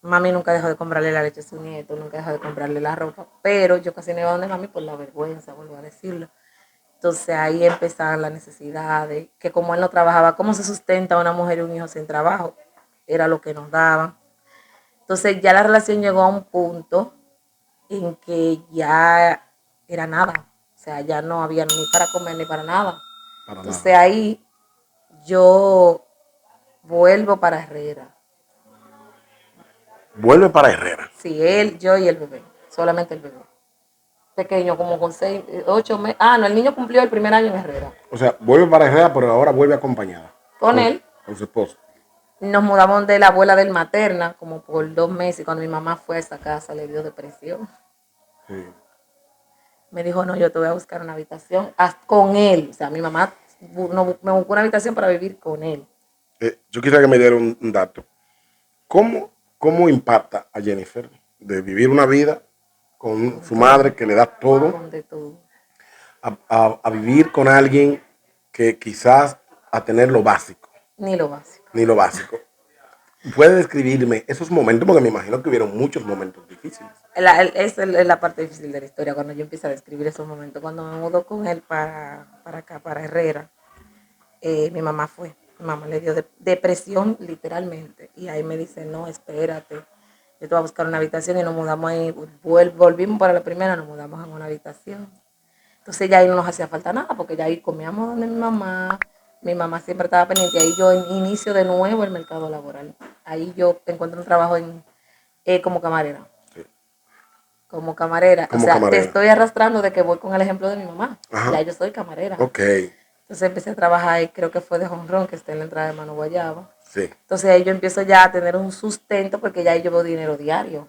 Mami nunca dejó de comprarle la leche a su nieto, nunca dejó de comprarle la ropa, pero yo casi no iba donde mami por la vergüenza, vuelvo a decirlo. Entonces ahí empezaban las necesidades, que como él no trabajaba, ¿cómo se sustenta una mujer y un hijo sin trabajo? Era lo que nos daban. Entonces ya la relación llegó a un punto en que ya era nada. O sea, ya no había ni para comer ni para nada. Para Entonces nada. ahí yo vuelvo para Herrera. Vuelve para Herrera. Sí, él, yo y el bebé. Solamente el bebé. Pequeño, como con 6, 8 meses. Ah, no, el niño cumplió el primer año en Herrera. O sea, vuelve para Herrera, pero ahora vuelve acompañada. Con él Con su esposo. nos mudamos de la abuela del materna como por 2 meses. Y cuando mi mamá fue a esa casa le dio depresión. Sí. Me dijo, no, yo te voy a buscar una habitación con él. O sea, mi mamá me buscó una habitación para vivir con él. Yo quisiera que me diera un dato. ¿Cómo impacta a Jennifer de vivir una vida con su madre que le da todo, Con de todo. a vivir con alguien que quizás a tener lo básico, Ni lo básico. ni lo básico? ¿Puede describirme esos momentos? Porque me imagino que hubieron muchos momentos difíciles. Esa es la parte difícil de la historia, cuando yo empiezo a describir esos momentos. Cuando me mudó con él para acá, para Herrera, mi mamá fue. Mi mamá le dio depresión literalmente. Y ahí me dice, no, espérate, yo te voy a buscar una habitación y nos mudamos ahí. Volvimos para la primera, nos mudamos en una habitación. Entonces ya ahí no nos hacía falta nada, porque ya ahí comíamos donde mi mamá siempre estaba pendiente, ahí yo inicio de nuevo el mercado laboral. Ahí yo encuentro un trabajo como camarera. Sí. Como camarera. O Como sea, te camarera. estoy arrastrando de que voy con el ejemplo de mi mamá. Ajá. Ya yo soy camarera. Ok. Entonces empecé a trabajar ahí, creo que fue de Honrón, que está en la entrada de Mano Guayaba. Sí. Entonces ahí yo empiezo ya a tener un sustento, porque ya ahí yo veo dinero diario.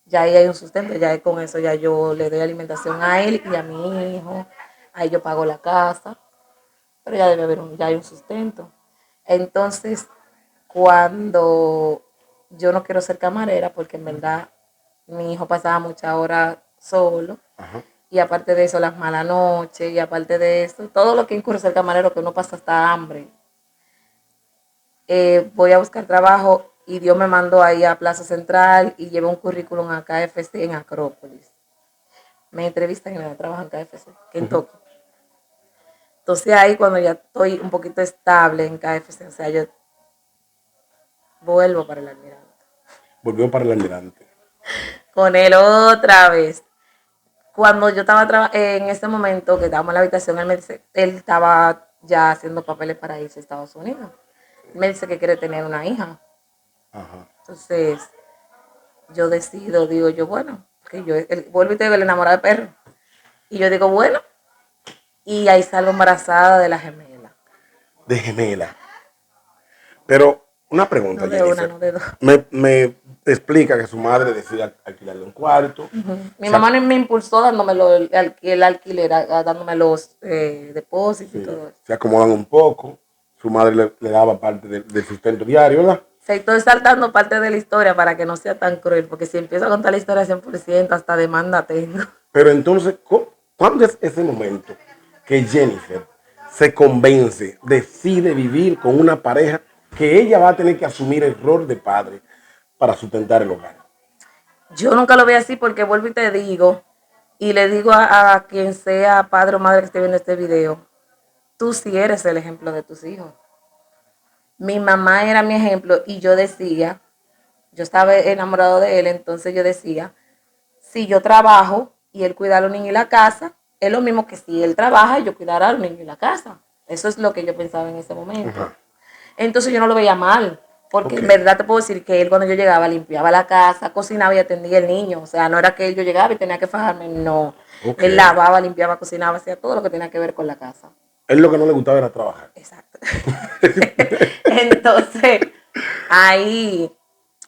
Ya ahí hay un sustento, ya con eso ya yo le doy alimentación a él y a mi hijo. Ahí yo pago la casa, pero ya debe haber ya hay un sustento. Entonces, cuando yo no quiero ser camarera, porque en verdad mi hijo pasaba muchas horas solo, Ajá. y aparte de eso, las malas noches, y aparte de eso, todo lo que incurre ser camarero, que uno pasa hasta hambre. Voy a buscar trabajo y Dios me mandó ahí a Plaza Central y llevé un currículum a KFC en Acrópolis. Me entrevistan y me dan trabajo en KFC, Kentucky. Entonces ahí cuando ya estoy un poquito estable en KFC, o sea, yo vuelvo para el almirante. Volvió para el almirante. Con él otra vez. Cuando yo estaba en ese momento que estábamos en la habitación, él estaba ya haciendo papeles para irse a Estados Unidos. Me dice que quiere tener una hija. Ajá. Entonces, yo digo yo, bueno, que vuelvo y te digo, el enamorado de perro. Y yo digo, bueno, y ahí salgo embarazada de la gemela. De gemela. Pero una pregunta, No de una, Jennifer. no de dos. Me explica que su madre decide alquilarle un cuarto. Mi mamá me impulsó dándome el alquiler, dándome los depósitos y Sí, todo eso. se acomodan un poco. Su madre le daba parte del sustento diario, ¿verdad? Estoy saltando parte de la historia para que no sea tan cruel, porque si empiezo a contar la historia 100%, hasta demanda tengo. Pero entonces, ¿cuándo es ese momento que Jennifer se convence, decide vivir con una pareja que ella va a tener que asumir el rol de padre para sustentar el hogar? Yo nunca lo veo así porque vuelvo y te digo, y le digo a quien sea padre o madre que esté viendo este video, tú sí eres el ejemplo de tus hijos. Mi mamá era mi ejemplo y yo decía, yo estaba enamorado de él, entonces yo decía, si yo trabajo y él cuida a los niños y la casa, es lo mismo que si él trabaja y yo cuidara a los niños y la casa. Eso es lo que yo pensaba en ese momento. Ajá. Entonces yo no lo veía mal, porque Ok. en verdad te puedo decir que él cuando yo llegaba limpiaba la casa, cocinaba y atendía al niño. O sea, no era que yo llegaba y tenía que fajarme, no. Ok. Él lavaba, limpiaba, cocinaba, hacía todo lo que tenía que ver con la casa. Él lo que no le gustaba era trabajar. Exacto. Entonces, ahí,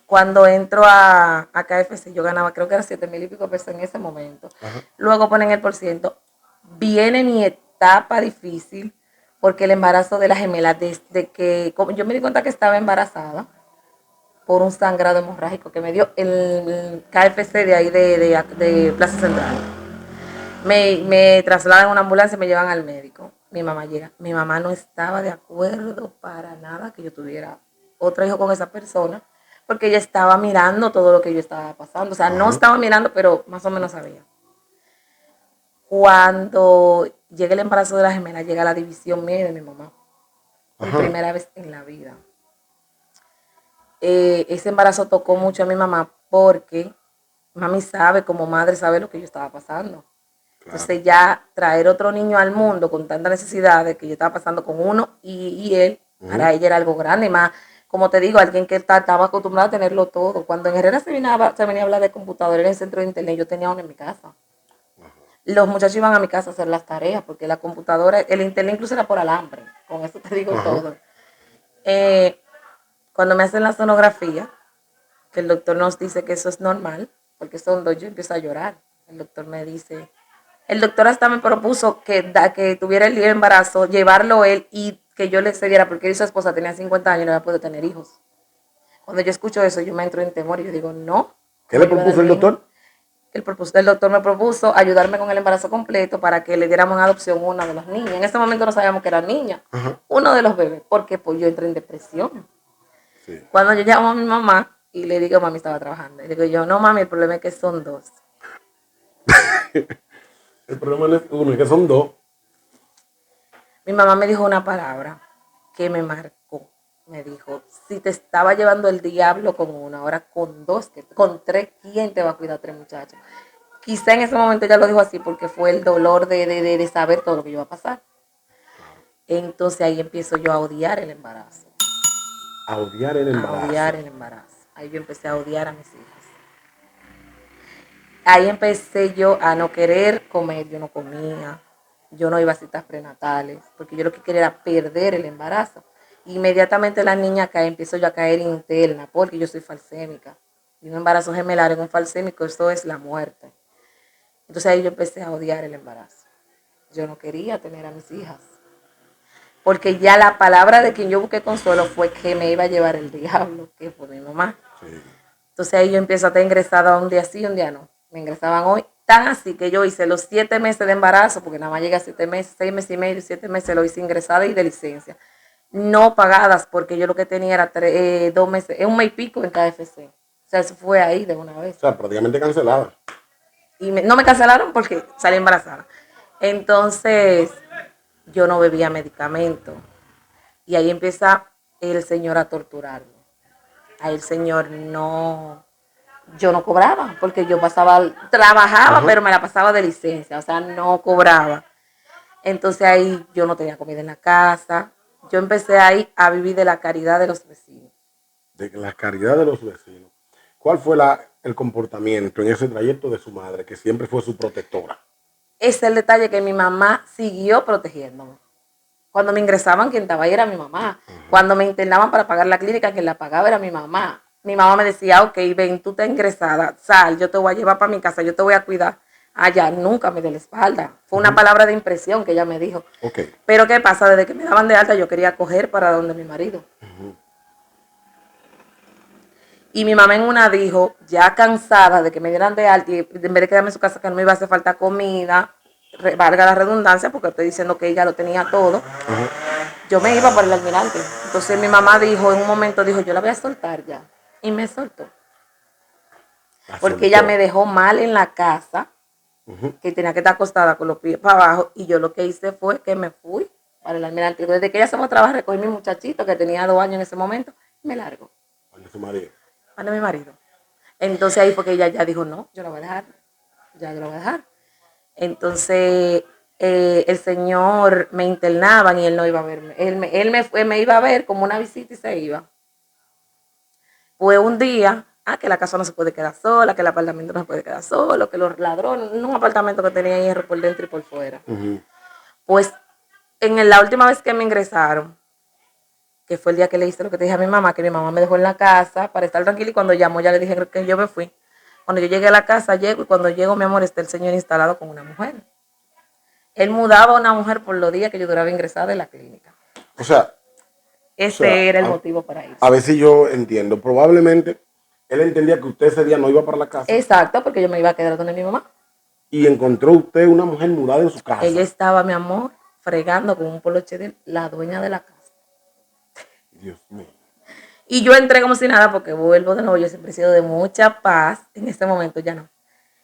cuando entro a KFC, yo ganaba, creo que era 7,000 y pico pesos en ese momento. Ajá. Luego ponen el por ciento. Viene mi etapa difícil, porque el embarazo de la gemela, desde que yo me di cuenta que estaba embarazada, por un sangrado hemorrágico que me dio el KFC de ahí de Plaza Central. Me trasladan en una ambulancia y me llevan al médico. Mi mamá llega. Mi mamá no estaba de acuerdo para nada que yo tuviera otro hijo con esa persona, porque ella estaba mirando todo lo que yo estaba pasando. O sea, no estaba mirando, pero más o menos sabía. Cuando llega el embarazo de la gemela, llega la división mía y de mi mamá. Por primera vez en la vida. Ese embarazo tocó mucho a mi mamá porque mami sabe, como madre, sabe lo que yo estaba pasando. Claro. Entonces ya traer otro niño al mundo con tantas necesidades que yo estaba pasando con uno y él, para ella era algo grande. Y más, como te digo, alguien que estaba acostumbrado a tenerlo todo. Cuando en Herrera se venía a hablar de computadora en el centro de internet, yo tenía uno en mi casa. Los muchachos iban a mi casa a hacer las tareas porque la computadora, el internet incluso era por alambre. Con eso te digo todo. Cuando me hacen la sonografía, que el doctor nos dice que eso es normal, porque son dos, yo empiezo a llorar. El doctor me dice, el doctor hasta me propuso que tuviera el embarazo, llevarlo él y que yo le cediera, porque él y su esposa tenían 50 años y no había podido tener hijos. Cuando yo escucho eso, yo me entro en temor y yo digo, no. ¿Qué le propuso el doctor? El doctor me propuso ayudarme con el embarazo completo para que le diéramos en adopción una de las niñas. En ese momento no sabíamos que era niña, uno de los bebés, porque pues yo entré en depresión. Sí. Cuando yo llamo a mi mamá y le digo, mami estaba trabajando, y digo yo, no mami, el problema es que son dos. El problema no es uno, es que son dos. Mi mamá me dijo una palabra que me marcó. Me dijo, si te estaba llevando el diablo con uno, ahora con dos, con tres, ¿quién te va a cuidar a tres muchachos? Quizá en ese momento ella lo dijo así porque fue el dolor de saber todo lo que iba a pasar. Entonces ahí empiezo yo a odiar el embarazo. A odiar el embarazo. A odiar el embarazo. Ahí yo empecé a odiar a mis hijas. Ahí empecé yo a no querer comer, yo no comía, yo no iba a citas prenatales, porque yo lo que quería era perder el embarazo. Inmediatamente la niña cae, empiezo yo a caer interna, porque yo soy falsémica. Y un embarazo gemelar en un falsémico, eso es la muerte. Entonces ahí yo empecé a odiar el embarazo. Yo no quería tener a mis hijas. Porque ya la palabra de quien yo busqué consuelo fue que me iba a llevar el diablo, que fue mi mamá. Sí. Entonces ahí yo empiezo a estar ingresada un día sí, un día no. Me ingresaban hoy, tan así que yo hice los 7 meses de embarazo, porque nada más llegué a 7 meses, 6 meses y medio, 7 meses lo hice ingresada y de licencia. No pagadas, porque yo lo que tenía era 2 meses, un mes y pico en KFC. O sea, eso fue ahí de una vez. O sea, prácticamente cancelada. Y no me cancelaron porque salí embarazada. Entonces, yo no bebía medicamento. Y ahí empieza el Señor a torturarme. Ahí el Señor yo no cobraba, porque yo trabajaba, pero me la pasaba de licencia, o sea, no cobraba. Entonces ahí yo no tenía comida en la casa. Yo empecé ahí a vivir de la caridad de los vecinos. De la caridad de los vecinos. ¿Cuál fue el comportamiento en ese trayecto de su madre, que siempre fue su protectora? Ese es el detalle, que mi mamá siguió protegiéndome. Cuando me ingresaban, quien estaba ahí era mi mamá. Cuando me internaban para pagar la clínica, quien la pagaba era mi mamá. Mi mamá me decía, ok, ven, tú estás ingresada, sal, yo te voy a llevar para mi casa, yo te voy a cuidar. Allá nunca me dio la espalda. Fue una palabra de impresión que ella me dijo. Okay. Pero ¿qué pasa? Desde que me daban de alta, yo quería coger para donde mi marido. Y mi mamá en una dijo, ya cansada de que me dieran de alta, y en vez de quedarme en su casa, que no me iba a hacer falta comida, valga la redundancia, porque estoy diciendo que ella lo tenía todo, yo me iba para el almirante. Entonces mi mamá dijo, en un momento dijo, yo la voy a soltar ya. Y me soltó. Porque ella me dejó mal en la casa, que tenía que estar acostada con los pies para abajo, y yo lo que hice fue que me fui para el almirante. Desde que ella se fue a trabajar, recogí a mi muchachito, que tenía 2 años en ese momento, y me largo. ¿Cuál es su marido? Para mi marido. Entonces ahí fue que ella ya dijo, no, yo la voy a dejar, ya yo la voy a dejar. Entonces el señor me internaban y él no iba a verme. Él me iba a ver como una visita y se iba. Fue un día, que la casa no se puede quedar sola, que el apartamento no se puede quedar solo, que los ladrones, un apartamento que tenía hierro por dentro y por fuera. Pues la última vez que me ingresaron, que fue el día que le hice lo que te dije a mi mamá, que mi mamá me dejó en la casa para estar tranquila, y cuando llamó ya le dije que yo me fui. Cuando yo llegué a la casa, llego, y cuando llego, mi amor, está el señor instalado con una mujer. Él mudaba a una mujer por los días que yo duraba ingresada en la clínica. O sea, Ese era el motivo para ir. A ver si yo entiendo. Probablemente él entendía que usted ese día no iba para la casa. Exacto, porque yo me iba a quedar donde mi mamá. Y encontró usted una mujer mudada en su casa. Ella estaba, mi amor, fregando con un poloche de la dueña de la casa. Dios mío. Y yo entré como si nada, porque vuelvo de nuevo, yo siempre he sido de mucha paz, en este momento ya no.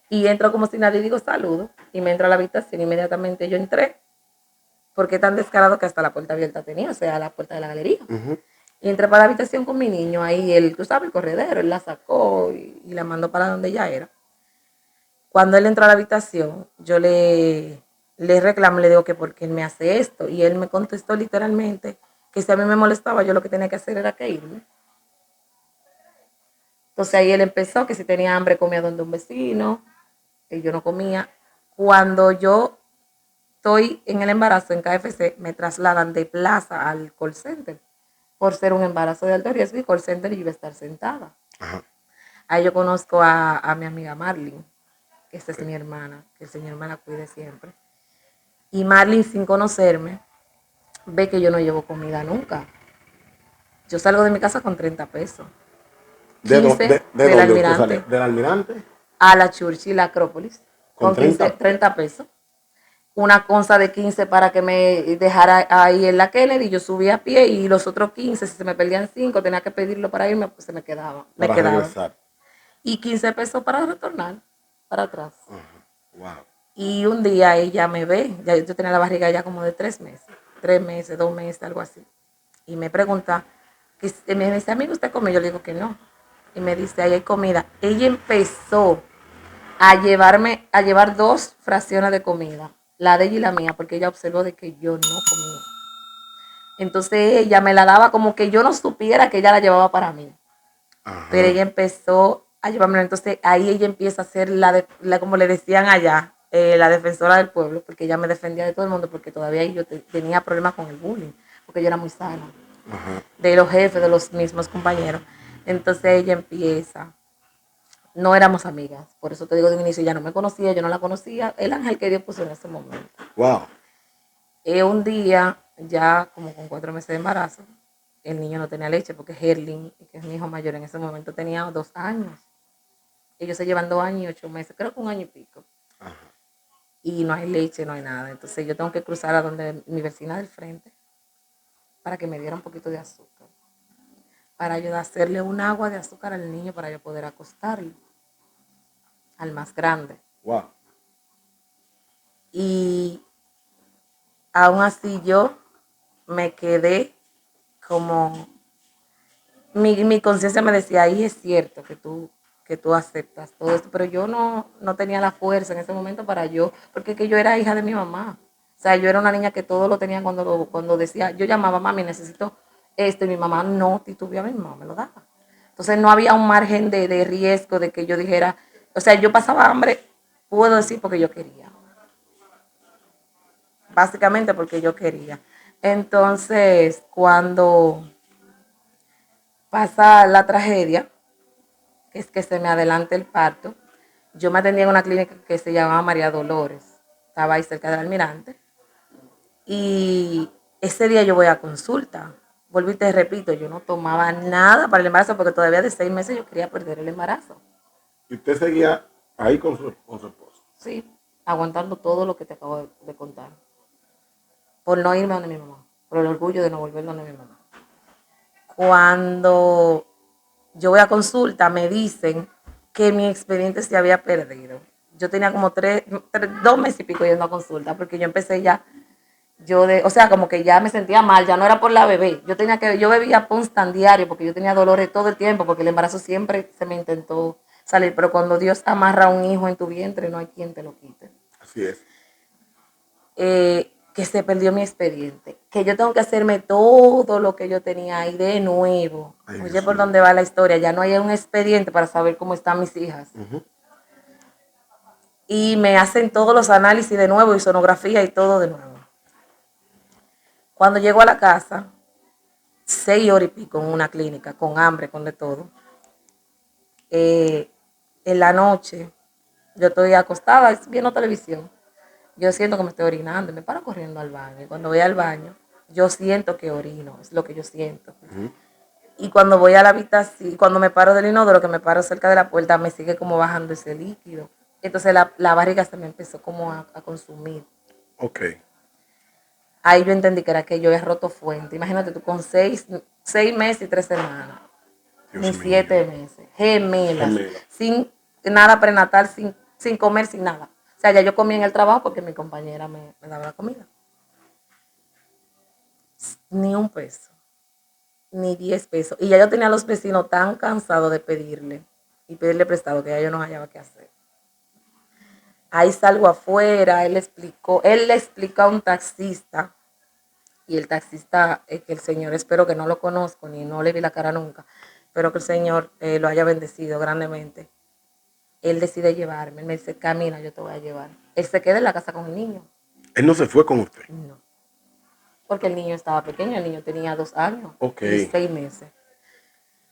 Y entro como si nada y digo saludo, y me entro a la habitación, inmediatamente yo entré, porque tan descarado que hasta la puerta abierta tenía, o sea, la puerta de la galería. Y entré para la habitación con mi niño, ahí él, tú sabes, el corredero, él la sacó y la mandó para donde ella era. Cuando él entró a la habitación, yo le reclamo, le digo que por qué él me hace esto, y él me contestó literalmente que si a mí me molestaba, yo lo que tenía que hacer era que irme. Entonces ahí él empezó, que si tenía hambre comía donde un vecino, que yo no comía. Cuando yo estoy en el embarazo en KFC, me trasladan de plaza al call center, por ser un embarazo de alto riesgo y call center y yo iba a estar sentada. Ajá. Ahí yo conozco a mi amiga Marlene, que esta es mi hermana, que el Señor me la cuide siempre. Y Marlene, sin conocerme, ve que yo no llevo comida nunca. Yo salgo de mi casa con 30 pesos. 15 del Almirante. ¿Del Almirante? A la Churchill, la Acrópolis. Con 30 pesos. Una conza de 15 para que me dejara ahí en la Kennedy. Yo subí a pie y los otros 15, si se me perdían 5, tenía que pedirlo para irme, pues se me quedaba. Me quedaba. Regresar. Y 15 pesos para retornar, para atrás. Wow. Y un día ella me ve, ya yo tenía la barriga ya como de 3 meses, 3 meses, 2 meses, algo así. Y me pregunta, me dice, amigo, ¿usted come? Yo le digo que no. Y me dice, ahí hay comida. Ella empezó a llevar 2 fracciones de comida, la de ella y la mía, porque ella observó de que yo no comía. Entonces ella me la daba como que yo no supiera que ella la llevaba para mí. Ajá. Pero ella empezó a llevármela. Entonces ahí ella empieza a ser como le decían allá, la defensora del pueblo, porque ella me defendía de todo el mundo, porque todavía yo tenía problemas con el bullying, porque yo era muy sana. Ajá. De los jefes, de los mismos compañeros. Entonces ella empieza, no éramos amigas, por eso te digo de inicio, ella no me conocía, yo no la conocía, el ángel que Dios puso en ese momento. Wow. Un día, ya como con 4 meses de embarazo, el niño no tenía leche, porque Herlin, que es mi hijo mayor en ese momento, tenía 2 años. Ellos se llevan 2 años y 8 meses, creo que 1 año y pico. Ajá. Y no hay leche, no hay nada. Entonces yo tengo que cruzar a donde mi vecina del frente para que me diera un poquito de azúcar, para yo hacerle un agua de azúcar al niño para yo poder acostarlo, al más grande. Wow. Y aún así yo me quedé como, mi conciencia me decía, ahí es cierto que tú aceptas todo esto, pero yo no tenía la fuerza en ese momento para yo, porque que yo era hija de mi mamá. O sea, yo era una niña que todo lo tenía cuando decía, yo llamaba, mami, necesito esto, y mi mamá no titubeó, mi mamá me lo daba. Entonces no había un margen de riesgo de que yo dijera, o sea, yo pasaba hambre, puedo decir porque yo quería. Básicamente porque yo quería. Entonces, cuando pasa la tragedia, que es que se me adelanta el parto, yo me atendía en una clínica que se llamaba María Dolores, estaba ahí cerca del Almirante, y ese día yo voy a consulta. Vuelvo y te repito, yo no tomaba nada para el embarazo porque todavía de 6 meses yo quería perder el embarazo. ¿Y usted seguía ahí con su esposo? Sí, aguantando todo lo que te acabo de contar. Por no irme donde mi mamá, por el orgullo de no volver donde mi mamá. Cuando yo voy a consulta, me dicen que mi expediente se había perdido. Yo tenía como 2 meses y pico yendo a consulta, porque yo empecé ya, o sea, como que ya me sentía mal, ya no era por la bebé. Yo bebía Ponstan diario, porque yo tenía dolores todo el tiempo, porque el embarazo siempre se me intentó salir, pero cuando Dios amarra un hijo en tu vientre, no hay quien te lo quite. Así es. Que se perdió mi expediente, que yo tengo que hacerme todo lo que yo tenía ahí de nuevo. Ay, oye, por dónde va la historia, ya no hay un expediente para saber cómo están mis hijas. Y me hacen todos los análisis de nuevo y sonografía y todo de nuevo. Cuando llego a la casa, 6 horas y pico en una clínica, con hambre, con de todo. En la noche, yo estoy acostada viendo televisión. Yo siento que me estoy orinando y me paro corriendo al baño. Y cuando voy al baño, yo siento que orino, es lo que yo siento. Y cuando voy a la habitación, cuando me paro del inodoro, que me paro cerca de la puerta, me sigue como bajando ese líquido. Entonces la barriga se me empezó como a consumir. Ok. Ahí yo entendí que era que yo he roto fuente. Imagínate tú con 6 meses y 3 semanas. Dios Ni mío. 7 meses. Gemelas. Gemela. Sin nada prenatal, sin comer, sin nada. O sea, ya yo comía en el trabajo porque mi compañera me daba la comida. Ni un peso. Ni 10 pesos. Y ya yo tenía a los vecinos tan cansados de pedirle y pedirle prestado que ya yo no hallaba qué hacer. Ahí salgo afuera, él le explicó a un taxista, y el taxista, que el señor, espero que no lo conozco ni no le vi la cara nunca, pero que el señor lo haya bendecido grandemente. Él decide llevarme, él me dice, camina, yo te voy a llevar. Él se queda en la casa con el niño. Él no se fue con usted. No, porque el niño estaba pequeño, el niño tenía 2 años y 6 meses.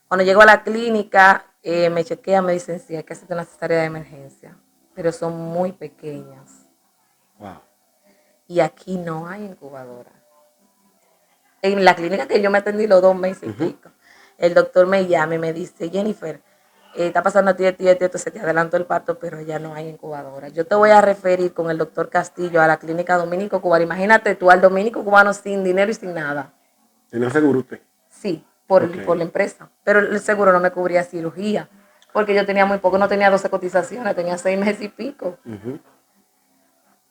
Cuando llego a la clínica, me chequean, me dicen, sí, hay que hacer una cesárea de emergencia, pero son muy pequeñas. Wow. Y aquí no hay incubadora. En la clínica que yo me atendí los 2 meses y pico, el doctor me llama y me dice, Jennifer, está pasando a ti, entonces se te adelantó el parto, pero ya no hay incubadora. Yo te voy a referir con el doctor Castillo a la clínica Dominico Cubano. Imagínate tú, al Dominico Cubano sin dinero y sin nada. ¿Tiene seguro usted? Sí, por la empresa. Pero el seguro no me cubría cirugía, porque yo tenía muy poco, no tenía 12 cotizaciones, tenía 6 meses y pico.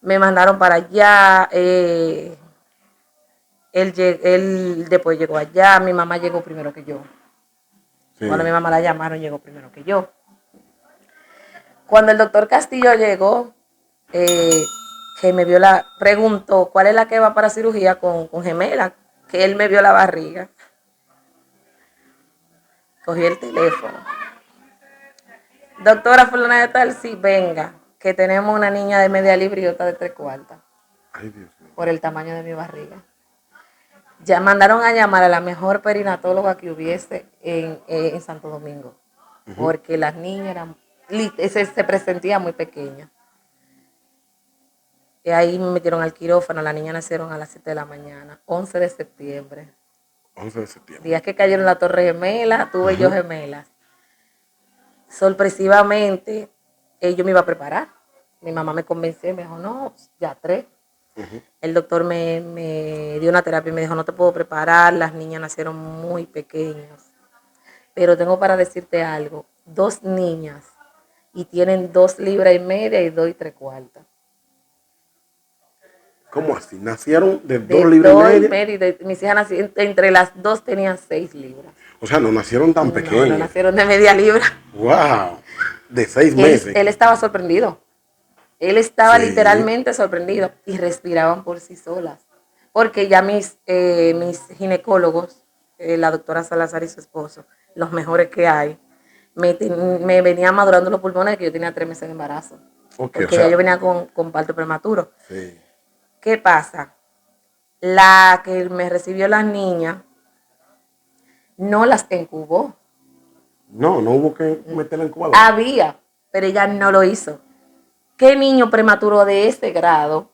Me mandaron para allá, él después llegó allá, mi mamá llegó primero que yo. Sí. Cuando mi mamá la llamaron, llegó primero que yo. Cuando el doctor Castillo llegó, que me vio preguntó, ¿cuál es la que va para cirugía con gemela? Que él me vio la barriga. Cogí el teléfono. Doctora fulana de tal, sí, venga, que tenemos una niña de media libra y otra de 3/4. Ay, Dios mío. Por el tamaño de mi barriga. Ya mandaron a llamar a la mejor perinatóloga que hubiese en Santo Domingo, porque las niñas eran, se presentían muy pequeñas. Y ahí me metieron al quirófano, las niñas nacieron a las 7 de la mañana, 11 de septiembre. 11 de septiembre. Días que cayeron en la Torre Gemela, tuve yo gemelas. Sorpresivamente, yo me iba a preparar. Mi mamá me convenció, me dijo, no, ya 3. El doctor me dio una terapia y me dijo, no te puedo preparar, las niñas nacieron muy pequeñas. Pero tengo para decirte algo, 2 niñas y tienen 2,5 libras y 2 3/4. ¿Cómo así? ¿Nacieron de 2,5 libras? Mis hijas nacieron, entre las 2 tenían 6 libras. O sea, no nacieron tan pequeñas. No nacieron de media libra. ¡Wow! De 6 meses. Él estaba sorprendido. Él estaba literalmente sorprendido y respiraban por sí solas. Porque ya mis ginecólogos, la doctora Salazar y su esposo, los mejores que hay, me venían madurando los pulmones que yo tenía 3 meses de embarazo. Okay, porque ya yo venía con parto prematuro. Sí. ¿Qué pasa? La que me recibió las niñas no las incubó. No hubo que meterla en incubadora. Había, pero ella no lo hizo. ¿Qué niño prematuro de ese grado,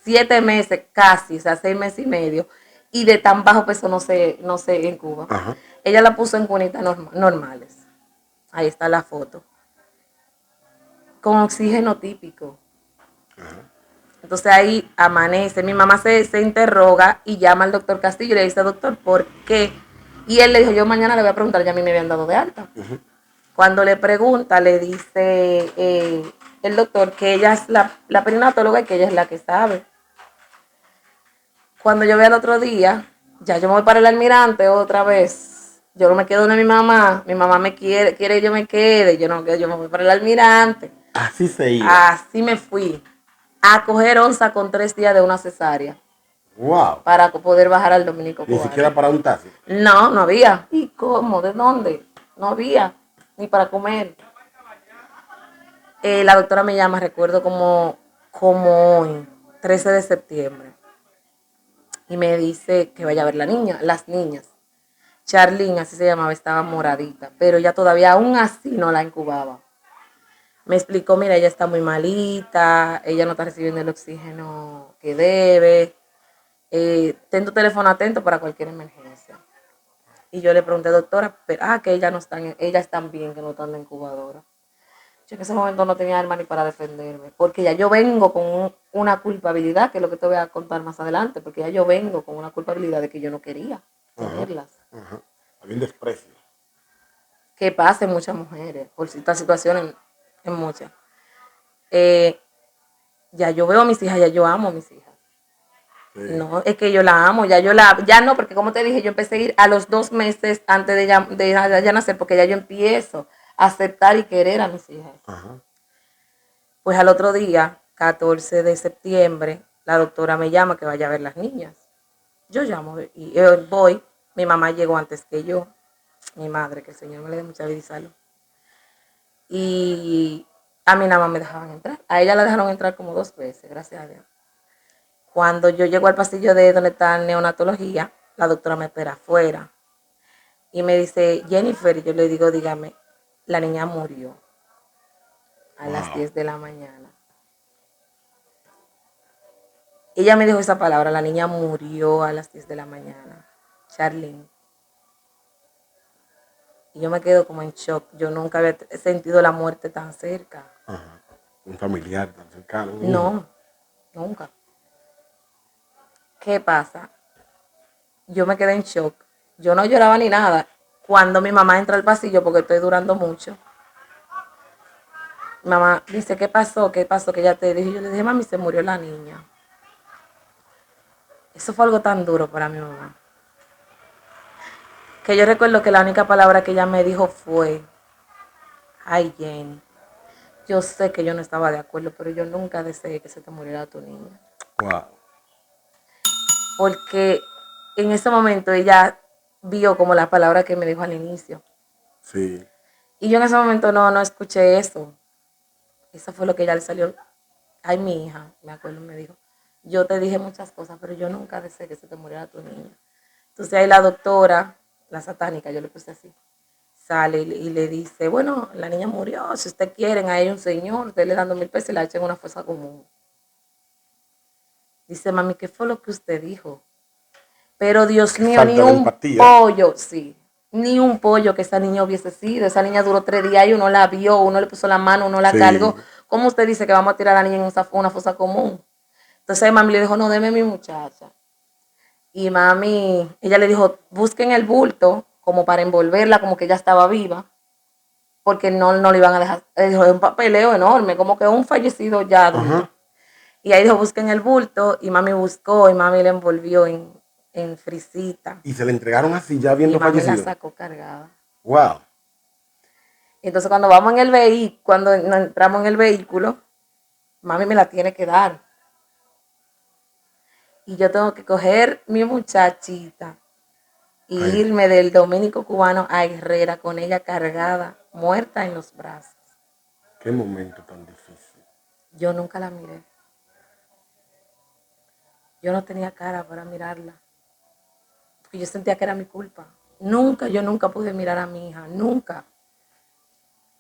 7 meses casi, o sea, 6 meses y medio, y de tan bajo peso no se incuba? Ajá. Ella la puso en cunitas normales. Ahí está la foto. Con oxígeno típico. Ajá. Entonces ahí amanece. Mi mamá se interroga y llama al doctor Castillo y le dice, doctor, ¿por qué? Y él le dijo, yo mañana le voy a preguntar, ya a mí me habían dado de alta. Uh-huh. Cuando le pregunta, le dice el doctor que ella es la perinatóloga y que ella es la que sabe. Cuando yo veo el otro día, ya yo me voy para el Almirante otra vez. Yo no me quedo donde mi mamá me quiere que yo me quede, yo me voy para el Almirante. Así se iba. Así me fui a coger onza con 3 días de una cesárea. Wow. Para poder bajar al Dominico Cubano. Ni siquiera para un taxi. No había. ¿Y cómo? ¿De dónde? No había. Ni para comer. La doctora me llama, recuerdo como hoy, 13 de septiembre. Y me dice que vaya a ver las niñas. Charlene, así se llamaba, estaba moradita. Pero ella todavía aún así no la incubaba. Me explicó, mira, ella está muy malita, ella no está recibiendo el oxígeno que debe. ten tu teléfono atento para cualquier emergencia. Y yo le pregunté, doctora, que ellas no están, ellas están bien, que no están en la incubadora. Yo en ese momento no tenía arma ni para defenderme, porque ya yo vengo con una culpabilidad, que es lo que te voy a contar más adelante, porque ya yo vengo con una culpabilidad de que yo no quería tenerlas. Ajá. Había un desprecio. Que pasa en muchas mujeres, por estas situaciones, en muchas. Ya yo veo a mis hijas, ya yo amo a mis hijas. Sí. No, es que yo la amo, ya no, porque como te dije, yo empecé a ir a los 2 meses antes de ella nacer, porque ya yo empiezo a aceptar y querer a mis hijas. Ajá. Pues al otro día, 14 de septiembre, la doctora me llama que vaya a ver las niñas. Yo llamo y voy, mi mamá llegó antes que yo, mi madre, que el Señor me le dé mucha vida y salud. Y a mí nada más me dejaban entrar, a ella la dejaron entrar como 2 veces, gracias a Dios. Cuando yo llego al pasillo de donde está neonatología, la doctora me espera afuera y me dice, Jennifer, y yo le digo, dígame, la niña murió a las 10 de la mañana. Ella me dijo esa palabra, la niña murió a las 10 de la mañana, Charlene. Y yo me quedo como en shock, yo nunca había sentido la muerte tan cerca. Ajá. Un familiar tan cercano. No, nunca. ¿Qué pasa? Yo me quedé en shock. Yo no lloraba ni nada. Cuando mi mamá entra al pasillo, porque estoy durando mucho, mi mamá dice, ¿qué pasó? ¿Qué pasó? Que ella te dijo. Yo le dije, mami, se murió la niña. Eso fue algo tan duro para mi mamá. Que yo recuerdo que la única palabra que ella me dijo fue, ay, Jenny, yo sé que yo no estaba de acuerdo, pero yo nunca deseé que se te muriera tu niña. Wow. Porque en ese momento ella vio como la palabra que me dijo al inicio. Sí. Y yo en ese momento no escuché eso. Eso fue lo que ella le salió. Ay, mi hija, me acuerdo, me dijo, yo te dije muchas cosas, pero yo nunca deseé que se te muriera tu niña. Entonces ahí la doctora, la satánica, yo le puse así, sale y le dice, bueno, la niña murió, si usted quieren, a ella un señor, usted le dan 2,000 pesos y la echa en una fosa común. Dice, mami, ¿qué fue lo que usted dijo? Pero Dios mío, ni un pollo, sí, ni un pollo que esa niña hubiese sido. Esa niña duró 3 días y uno la vio, uno le puso la mano, uno la cargó. ¿Cómo usted dice que vamos a tirar a la niña en una fosa común? Entonces mami le dijo, no, deme mi muchacha. Y mami, ella le dijo, busquen el bulto como para envolverla, como que ella estaba viva, porque no le iban a dejar. Dijo, un papeleo enorme, como que un fallecido ya adulto. Y ahí dijo, busquen el bulto, y mami buscó, y mami le envolvió en frisita. Y se le entregaron así ya viendo fallecido. Y mami la sacó cargada. Wow. Entonces cuando vamos en el vehículo, cuando entramos en el vehículo, mami me la tiene que dar. Y yo tengo que coger mi muchachita y irme del dominico cubano a Herrera con ella cargada, muerta en los brazos. Qué momento tan difícil. Yo nunca la miré. Yo no tenía cara para mirarla. Porque yo sentía que era mi culpa. Yo nunca pude mirar a mi hija, nunca.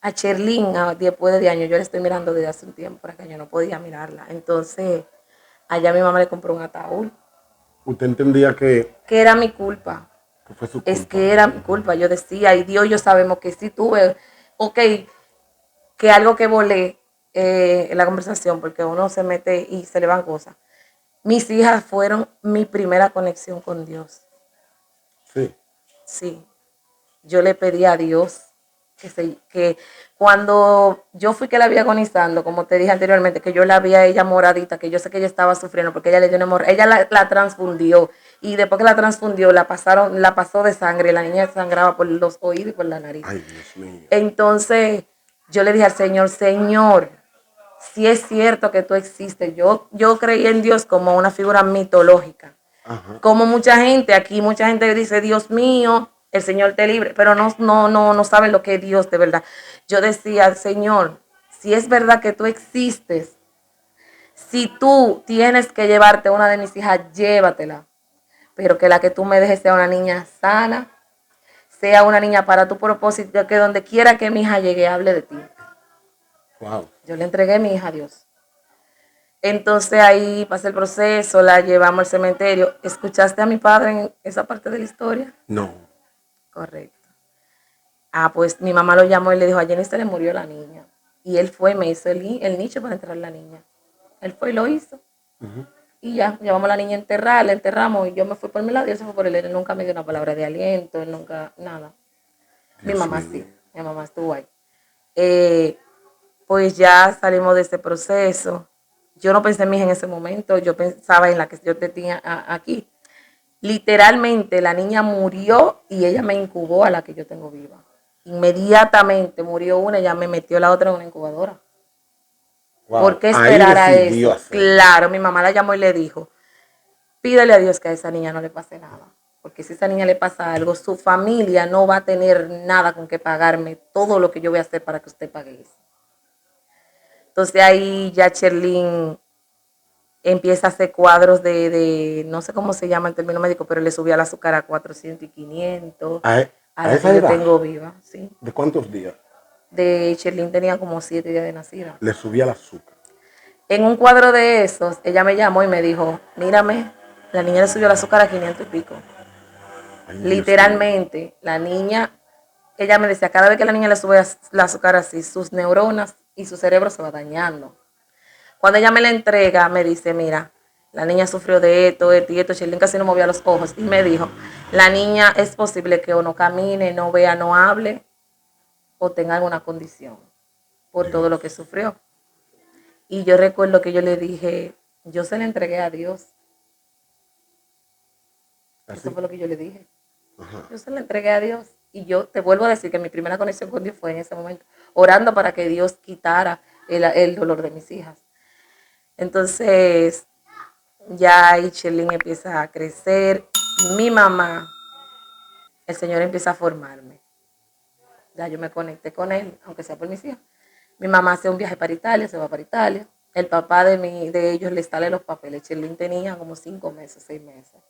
A Cherlin, después de 10 años, yo la estoy mirando desde hace un tiempo para que yo no podía mirarla. Entonces, allá mi mamá le compró un ataúd. ¿Usted entendía que era mi culpa? Que fue su culpa. Es que era mi culpa. Yo decía, y Dios, yo sabemos que sí tuve, ok, que algo que volé en la conversación, porque uno se mete y se le van cosas. Mis hijas fueron mi primera conexión con Dios. Sí. Sí. Yo le pedí a Dios que cuando yo fui que la vi agonizando, como te dije anteriormente, que yo la vi a ella moradita, que yo sé que ella estaba sufriendo porque ella le dio una hemorragia, ella la transfundió y después que la transfundió la pasó de sangre, la niña sangraba por los oídos y por la nariz. Ay, Dios mío. Entonces yo le dije al Señor, Señor, si es cierto que tú existes, yo creí en Dios como una figura mitológica. Ajá. Como mucha gente dice, Dios mío, el Señor te libre, pero no saben lo que es Dios de verdad. Yo decía, Señor, si es verdad que tú existes, si tú tienes que llevarte a una de mis hijas, llévatela. Pero que la que tú me dejes sea una niña sana, sea una niña para tu propósito, que donde quiera que mi hija llegue, hable de ti. Wow. Yo le entregué a mi hija a Dios. Entonces ahí pasa el proceso, la llevamos al cementerio. ¿Escuchaste a mi padre en esa parte de la historia? No. Correcto. Ah, pues mi mamá lo llamó y le dijo, a Jenny se le murió la niña. Y él fue y me hizo el nicho para enterrar a la niña. Él fue y lo hizo. Y ya, llevamos a la niña a enterrar, la enterramos y yo me fui por mi lado y él se fue por él. Él nunca me dio una palabra de aliento, él nunca, nada. Mi Dios mamá mío. sí, mi mamá estuvo ahí. Pues ya salimos de ese proceso. Yo no pensé en mí en ese momento, yo pensaba en la que yo tenía aquí. Literalmente la niña murió y ella me incubó a la que yo tengo viva. Inmediatamente murió una y ya me metió la otra en una incubadora. ¿Por Wow. qué Ahí esperar a decidió eso? hacerlo. Claro, mi mamá la llamó y le dijo, pídele a Dios que a esa niña no le pase nada. Porque si a esa niña le pasa algo, su familia no va a tener nada con que pagarme todo lo que yo voy a hacer para que usted pague eso. Entonces ahí ya Cherlin empieza a hacer cuadros no sé cómo se llama el término médico, pero le subía el azúcar a 400 y 500 a A la que esa yo edad, tengo viva, ¿sí? ¿de cuántos días De Cherlin tenía como 7 días de nacida. le subía el azúcar? En un cuadro de esos, ella me llamó y me dijo, mírame, la niña le subió el azúcar a 500 y pico. Ay, Dios mío. Literalmente, la niña, ella me decía, cada vez que la niña le sube el azúcar así, sus neuronas y su cerebro se va dañando. Cuando ella me la entrega, me dice, mira, la niña sufrió de esto y esto. Cherlin casi no movía los ojos. Y me dijo, la niña es posible que o no camine, no vea, no hable o tenga alguna condición por todo lo que Dios. sufrió. Y yo recuerdo que yo le dije, yo se la entregué a Dios. Eso ¿Así? fue lo que yo le dije. Ajá. Yo se la entregué a Dios. Y yo te vuelvo a decir que mi primera conexión con Dios fue en ese momento, orando para que Dios quitara el dolor de mis hijas. Entonces, ya ahí Cherlin empieza a crecer. Mi mamá, el Señor empieza a formarme. Ya yo me conecté con él, aunque sea por mis hijas. Mi mamá hace un viaje para Italia, se va para Italia. El papá de ellos le sale los papeles. Cherlin tenía como 5 meses, 6 meses.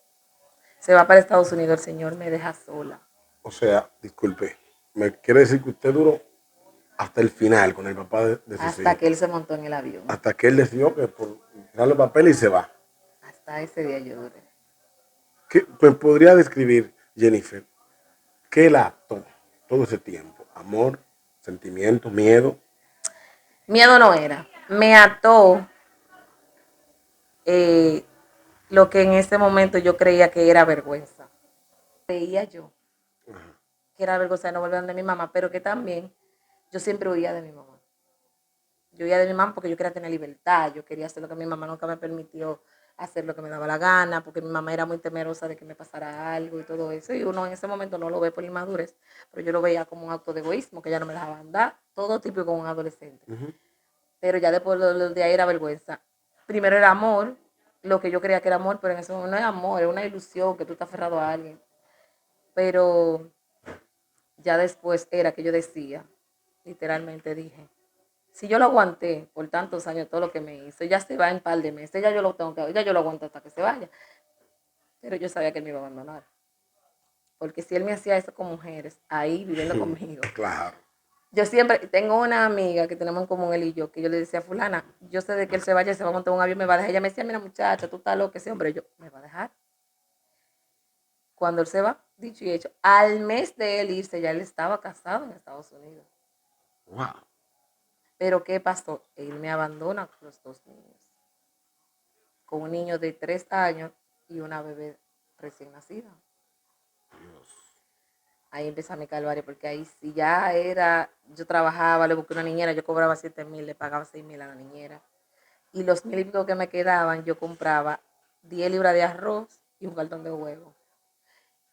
Se va para Estados Unidos, el Señor me deja sola. O sea, disculpe, me quiere decir que usted duró hasta el final con el papá de sus Hasta hijos. que él se montó en el avión. Hasta que él decidió que por darle los papeles y se va. Hasta ese día yo duré. ¿Qué me podría describir, Jennifer, qué la ató todo ese tiempo? Amor, sentimiento, miedo. Miedo no era. Me ató eh, lo que en ese momento yo creía que era vergüenza. Veía yo que era vergüenza de no volver donde mi mamá, pero que también yo siempre huía de mi mamá. Yo huía de mi mamá porque yo quería tener libertad, yo quería hacer lo que mi mamá nunca me permitió hacer lo que me daba la gana, porque mi mamá era muy temerosa de que me pasara algo y todo eso, y uno en ese momento no lo ve por inmadurez, pero yo lo veía como un acto de egoísmo, que ya no me dejaba andar, todo típico con un adolescente. Pero ya después de ahí era vergüenza. Primero era amor, lo que yo creía que era amor, pero en ese momento no es amor, es una ilusión que tú estás aferrado a alguien. Pero ya después era que yo decía, literalmente dije, si yo lo aguanté por tantos años todo lo que me hizo, ya se va en un par de meses, ya yo lo tengo que, ya yo lo aguanto hasta que se vaya. Pero yo sabía que él me iba a abandonar. Porque si él me hacía eso con mujeres, ahí viviendo conmigo. Claro. Yo siempre tengo una amiga que tenemos en común él y yo, que yo le decía, fulana, yo sé de que él se vaya, se va a montar un avión, me va a dejar. Ella me decía, mira muchacha, tú estás loca, ese hombre, yo, me va a dejar. Cuando él se va, dicho y hecho, al mes de él irse, ya él estaba casado en Estados Unidos. Wow. Pero ¿qué pasó? Él me abandona con los 2 niños. Con un niño de 3 años y una bebé recién nacida. Ahí empieza mi calvario, porque ahí si ya era, yo trabajaba, le busqué una niñera, yo cobraba 7,000, le pagaba 6,000 a la niñera. Y los 1,000 y pico que me quedaban, yo compraba 10 libras de arroz y un cartón de huevo.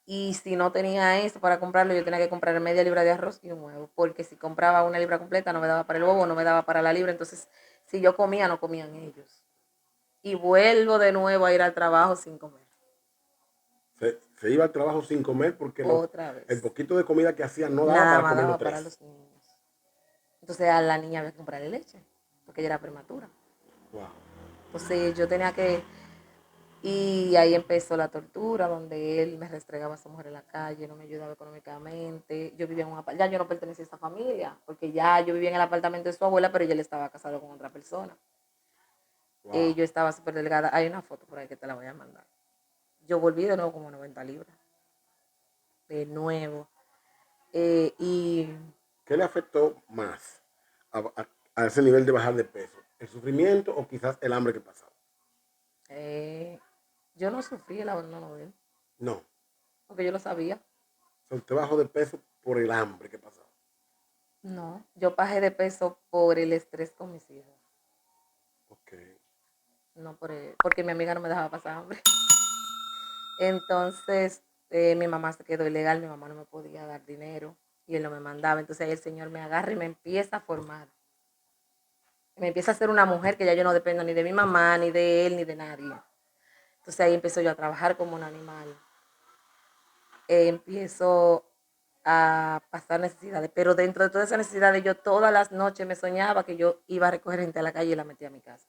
Y si no tenía eso para comprarlo, yo tenía que comprar media libra de arroz y un huevo. Porque si compraba una libra completa, no me daba para el huevo, no me daba para la libra. Entonces, si yo comía, no comían ellos. Y vuelvo de nuevo a ir al trabajo sin comer. Se iba al trabajo sin comer porque Otra el vez. poquito de comida que hacían no daba Nada para más comer los daba para tres. los niños. Entonces a la niña había que comprarle leche, porque ella era prematura. Wow. Entonces yo tenía que... Y ahí empezó la tortura, donde él me restregaba a su mujer en la calle, no me ayudaba económicamente. Yo vivía en un apartamento, ya yo no pertenecía a esa familia, porque ya yo vivía en el apartamento de su abuela, pero ella estaba casado con otra persona. Wow. Yo estaba súper delgada. Hay una foto por ahí que te la voy a mandar. Yo volví de nuevo como 90 libras. De nuevo. Y ¿Qué le afectó más a ese nivel de bajar de peso? ¿El sufrimiento o quizás el hambre que pasaba? yo no sufrí el abandono de él, No. porque yo lo sabía. O sea, usted bajó de peso por el hambre que pasaba. No, yo bajé de peso por el estrés con mis hijos. Ok. No porque mi amiga no me dejaba pasar hambre. Entonces, mi mamá se quedó ilegal, mi mamá no me podía dar dinero y él no me mandaba. Entonces ahí el Señor me agarra y me empieza a formar. Me empieza a ser una mujer que ya yo no dependo ni de mi mamá, ni de él, ni de nadie. Entonces ahí empiezo yo a trabajar como un animal. Empiezo a pasar necesidades, pero dentro de todas esas necesidades yo todas las noches me soñaba que yo iba a recoger gente a la calle y la metía a mi casa.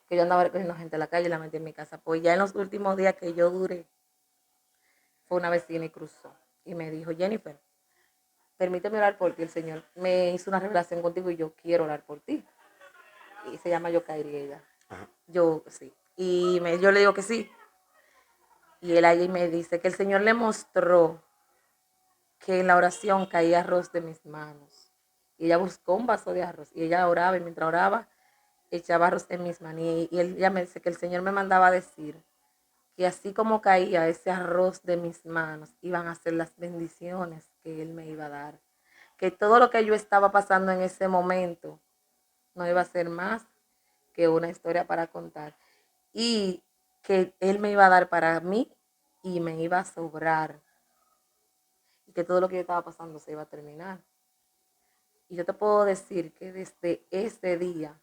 Que yo andaba recogiendo gente a la calle y la metía en mi casa. Pues ya en los últimos días que yo duré, fue una vecina y cruzó y me dijo, Jennifer, permíteme orar por ti, el Señor me hizo una revelación contigo y yo quiero orar por ti. Y se llama Yokairi ella. Ajá. Yo sí. Y yo le digo que sí. Y él allí me dice que el Señor le mostró que en la oración caía arroz de mis manos. Y ella buscó un vaso de arroz y ella oraba y mientras oraba echaba arroz en mis manos. Y ella me dice que el Señor me mandaba a decir que así como caía ese arroz de mis manos, iban a ser las bendiciones que Él me iba a dar. Que todo lo que yo estaba pasando en ese momento no iba a ser más que una historia para contar. Y que Él me iba a dar para mí y me iba a sobrar. Y que todo lo que yo estaba pasando se iba a terminar. Y yo te puedo decir que desde ese día,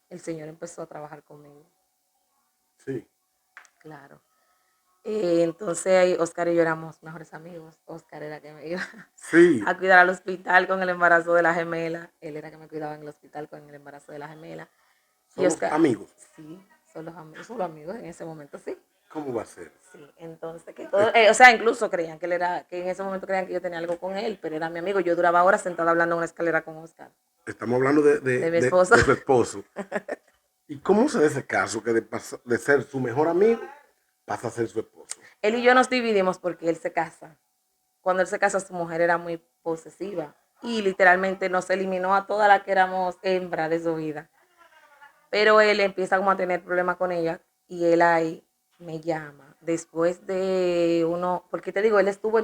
el Señor empezó a trabajar conmigo. Sí. Claro. Entonces Oscar y yo éramos mejores amigos. Oscar era que me iba Sí. a cuidar al hospital con el embarazo de la gemela. Él era que me cuidaba en el hospital con el embarazo de la gemela. Y Somos Oscar, amigos. sí, son los amigos en ese momento, sí. ¿Cómo va a ser? Sí, entonces que todo, o sea, incluso creían que él era, que en ese momento creían que yo tenía algo con él, pero era mi amigo. Yo duraba horas sentada hablando en una escalera con Oscar, Estamos hablando de, de mi esposo. de su esposo. ¿Y cómo se da ese caso que de ser su mejor amigo pasa a ser su esposo? Él y yo nos dividimos porque él se casa. Cuando él se casa, su mujer era muy posesiva y literalmente nos eliminó a todas las que éramos hembras de su vida. Pero él empieza como a tener problemas con ella y él ahí me llama. Después de porque te digo, él estuvo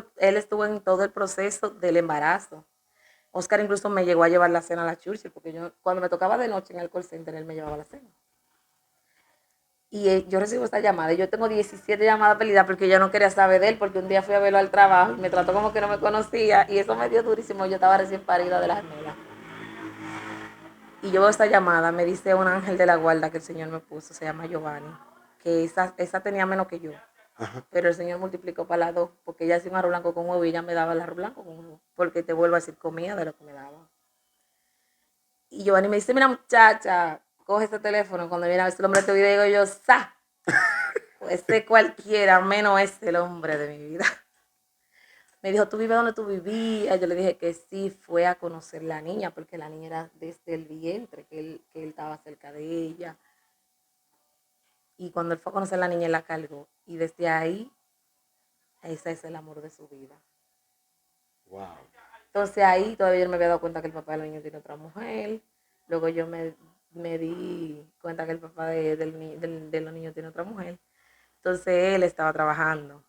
en todo el proceso del embarazo. Oscar incluso me llegó a llevar la cena a la Churchill, porque yo cuando me tocaba de noche en el call center, él me llevaba la cena. Y yo recibo esta llamada y yo tengo 17 llamadas perdidas porque yo no quería saber de él, porque un día fui a verlo al trabajo y me trató como que no me conocía y eso me dio durísimo. Yo estaba recién parida de la gemela. Y yo veo esta llamada, me dice un ángel de la guarda que el Señor me puso, se llama Giovanni, que esa tenía menos que yo. Ajá. Pero el Señor multiplicó para las dos, porque ella hacía un arroz blanco con huevo y ella me daba el arroz blanco con huevo, porque te vuelvo a decir, comía de lo que me daba. Y Giovanni me dice, mira muchacha, coge este teléfono, cuando viene a ver si el hombre te video, digo yo, ¡sa! Pues cualquiera, menos el hombre de mi vida. Me dijo, ¿tú vives donde tú vivías? Yo le dije que sí, fue a conocer la niña, porque la niña era desde el vientre, que él estaba cerca de ella. Y cuando él fue a conocer a la niña, él la cargó. Y desde ahí, ese es el amor de su vida. Wow. Entonces ahí todavía yo no me había dado cuenta que el papá del niño tiene otra mujer. Luego yo me di cuenta que el papá de los niños tiene otra mujer. Entonces él estaba trabajando.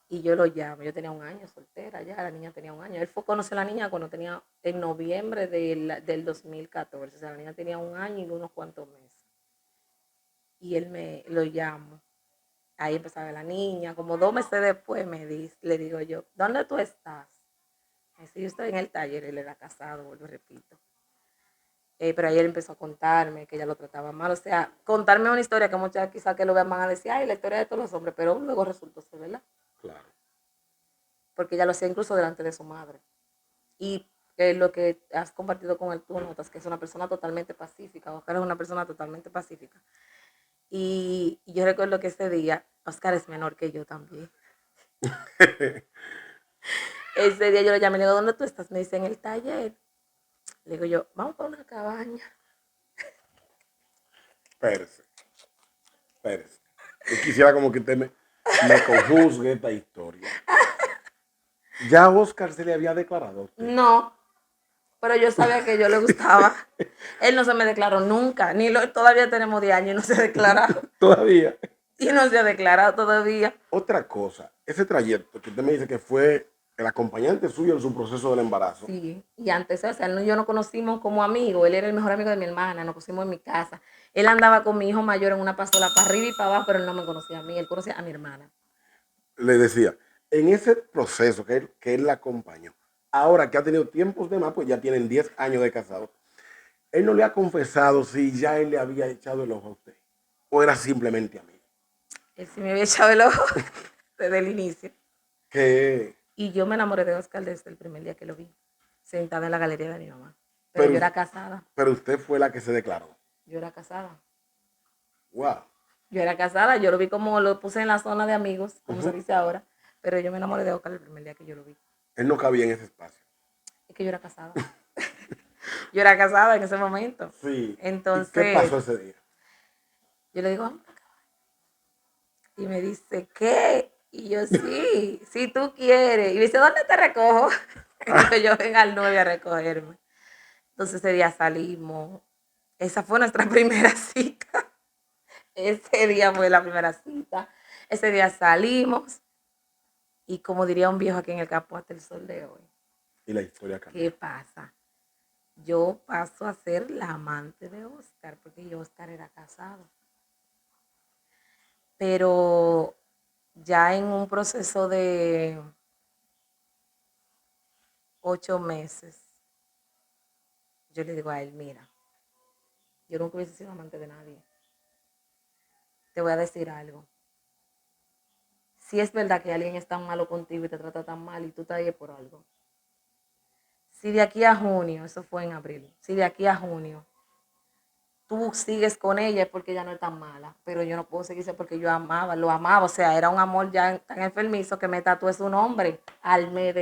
Y yo lo llamo. Yo tenía un año soltera ya, la niña tenía un año. Él fue a conocer a la niña cuando tenía, en noviembre del 2014. O sea, la niña tenía un año y unos cuantos meses. Y él me lo llamo. Ahí empezaba la niña. Como 2 meses después le digo yo, ¿dónde tú estás? Me dice, yo estoy en el taller. Él era casado, vuelvo y repito. Pero ahí él empezó a contarme que ella lo trataba mal. O sea, contarme una historia que muchas quizás que lo vean van a decir, ay, la historia de todos los hombres. Pero luego resultó ser verdad. Claro. Porque ella lo hacía incluso delante de su madre. Y lo que has compartido con él, tú notas que es una persona totalmente pacífica. Oscar es una persona totalmente pacífica. Y yo recuerdo que ese día, Oscar es menor que yo también. Ese día yo lo llamé y le digo, ¿dónde tú estás? Me dice, en el taller. Le digo yo, vamos para una cabaña. Espérese. Yo quisiera como que usted me conjuzgue esta historia. ¿Ya Oscar se le había declarado a usted? No, pero yo sabía que yo le gustaba. Él no se me declaró nunca, todavía tenemos 10 años y no se ha declarado. Todavía. Y no se ha declarado todavía. Otra cosa, ese trayecto que usted me dice que fue el acompañante suyo en su proceso del embarazo. Sí, y antes, o sea, él y yo nos conocimos como amigos. Él era el mejor amigo de mi hermana, nos pusimos en mi casa. Él andaba con mi hijo mayor en una pasola para arriba y para abajo, pero él no me conocía a mí, él conocía a mi hermana. Le decía, en ese proceso que él la acompañó, ahora que ha tenido tiempos de más, pues ya tienen 10 años de casado, él no le ha confesado si ya él le había echado el ojo a usted o era simplemente amigo. Él sí me había echado el ojo desde el inicio. Que, Y yo me enamoré de Oscar desde el primer día que lo vi, sentada en la galería de mi mamá. Pero yo era casada. Pero usted fue la que se declaró. Yo era casada. Wow. Yo era casada, yo lo vi como lo puse en la zona de amigos, como se dice ahora, pero yo me enamoré de Oscar el primer día que yo lo vi. Él no cabía en ese espacio. Es que yo era casada. Yo era casada en ese momento. Sí. Entonces, ¿Y qué pasó ese día? yo le digo, vamos a acabar. Y me dice, ¿qué? Y yo, sí, si tú quieres. Y me dice, ¿dónde te recojo? Entonces yo venga al 9 a recogerme. Entonces ese día salimos. Esa fue nuestra primera cita. Ese día fue la primera cita. Ese día salimos. Y como diría un viejo aquí en el campo hasta el sol de hoy. Y la historia cambió. ¿Qué pasa? Yo paso a ser la amante de Oscar, porque Oscar era casado. Pero ya en un proceso de 8 meses, yo le digo a él, mira, yo nunca hubiese sido amante de nadie. Te voy a decir algo. Si es verdad que alguien es tan malo contigo y te trata tan mal y tú estás ahí por algo. Si de aquí a junio, eso fue en abril, si de aquí a junio tú sigues con ella es porque ella no es tan mala, pero yo no puedo seguirse porque yo lo amaba, o sea, era un amor ya tan enfermizo que me tatué su nombre al mes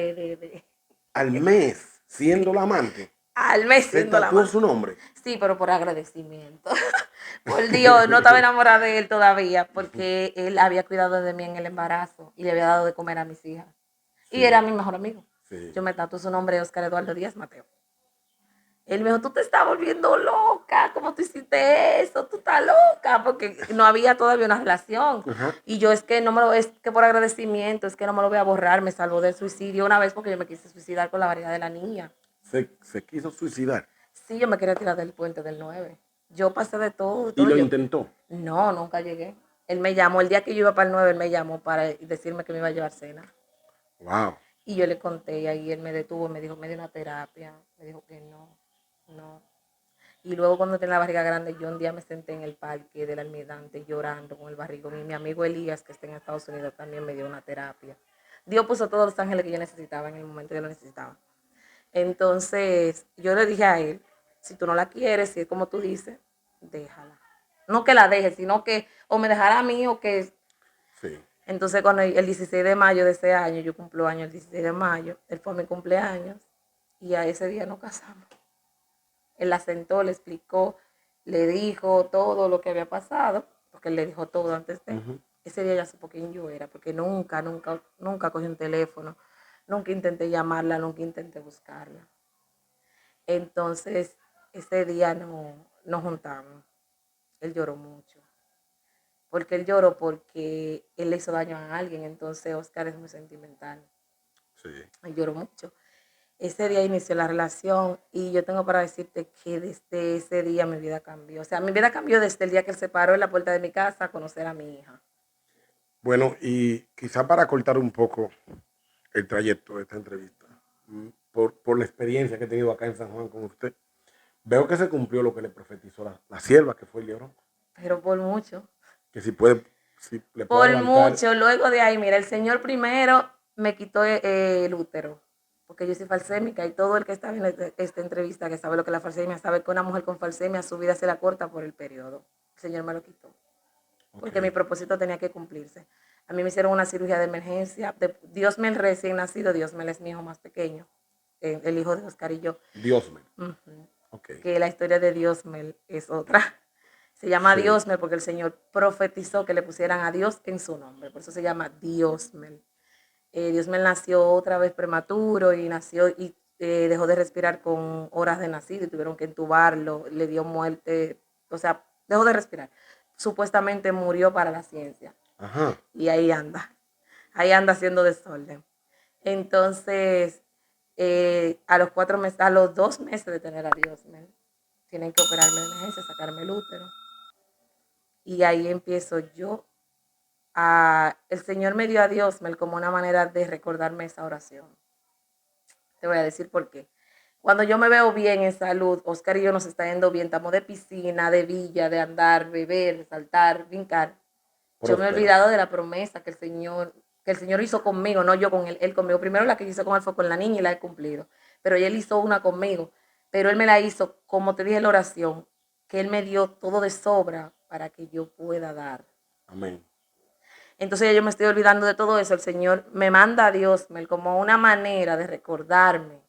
Al mes, siendo sí, la amante, al mes se siendo la tatuó amante. su nombre. Sí, pero por agradecimiento. Por Dios, no estaba enamorada de él todavía porque él había cuidado de mí en el embarazo y le había dado de comer a mis hijas. Sí. Y era mi mejor amigo. Sí. Yo me tatué su nombre, Oscar Eduardo Díaz Mateo. Él me dijo, tú te estás volviendo loca, ¿cómo tú hiciste eso? Tú estás loca, porque no había todavía una relación. Y yo es que no me lo, es que por agradecimiento, es que no me lo voy a borrar, me salvó del suicidio una vez porque yo me quise suicidar con la variedad de la niña. ¿Se quiso suicidar? Sí, yo me quería tirar del puente del 9. Yo pasé de todo. ¿Y lo intentó? No, nunca llegué. Él me llamó, el día que yo iba para el 9, él me llamó para decirme que me iba a llevar cena. Wow. Y yo le conté y ahí él me detuvo, me dijo, me dio una terapia, me dijo que no. Y luego cuando tenía la barriga grande, yo un día me senté en el parque del Almirante llorando con el barrigón. Y mi amigo Elías, que está en Estados Unidos, también me dio una terapia. Dios puso todos los ángeles que yo necesitaba en el momento que yo lo necesitaba. Entonces, yo le dije a él, si tú no la quieres, si es como tú dices, déjala. No que la dejes, sino que o me dejara a mí o que... Sí. Entonces, cuando el 16 de mayo de ese año, yo cumplo años el 16 de mayo, él fue a mi cumpleaños y a ese día nos casamos. Él la sentó, le explicó, le dijo todo lo que había pasado, porque él le dijo todo antes de... Ese día ya supo quién yo era, porque nunca cogí un teléfono, nunca intenté llamarla, nunca intenté buscarla. Entonces, ese día nos juntamos. Él lloró mucho. Porque él lloró porque él le hizo daño a alguien, entonces Oscar es muy sentimental. Sí. Él lloró mucho. Ese día inició la relación y yo tengo para decirte que desde ese día mi vida cambió. O sea, mi vida cambió desde el día que él se paró en la puerta de mi casa a conocer a mi hija. Bueno, y quizá para cortar un poco el trayecto de esta entrevista, por la experiencia que he tenido acá en San Juan con usted, veo que se cumplió lo que le profetizó la sierva, que fue el Lebrón. Pero por mucho. Que si puede, si le puedo por adelantar. Mucho. Luego de ahí, mira, el Señor primero me quitó el útero, porque yo soy falsémica y todo el que está en esta entrevista que sabe lo que es la falsemia, sabe que una mujer con falsemia su vida se la corta por el periodo. El Señor me lo quitó. Porque mi propósito tenía que cumplirse. A mí me hicieron una cirugía de emergencia. Dios me el recién nacido, Dios me es mi hijo más pequeño. el hijo de Oscar y yo. Diosmel. Okay. Que la historia de Diosmel es otra. Se llama Diosmel porque el Señor profetizó que le pusieran a Dios en su nombre. Por eso se llama Diosmel. Diosmel nació otra vez prematuro y nació y dejó de respirar con horas de nacido y tuvieron que entubarlo, le dio muerte, o sea, dejó de respirar. Supuestamente murió para la ciencia. Ajá. Y ahí anda haciendo desorden. Entonces, a los 2 meses de tener a Diosmel, tienen que operarme de emergencia, sacarme el útero. Y ahí empiezo yo el Señor me dio a Diosmel como una manera de recordarme esa oración. Te voy a decir por qué. Cuando yo me veo bien en salud, Oscar y yo nos está yendo bien, estamos de piscina, de villa, de andar, beber, saltar, brincar. Yo me he olvidado de la promesa que el Señor hizo conmigo, no yo con él conmigo. Primero la que hizo con él fue con la niña y la he cumplido. Pero él hizo una conmigo. Pero él me la hizo, como te dije en la oración, que él me dio todo de sobra para que yo pueda dar. Amén. Entonces yo me estoy olvidando de todo eso. El Señor me manda a Dios como una manera de recordarme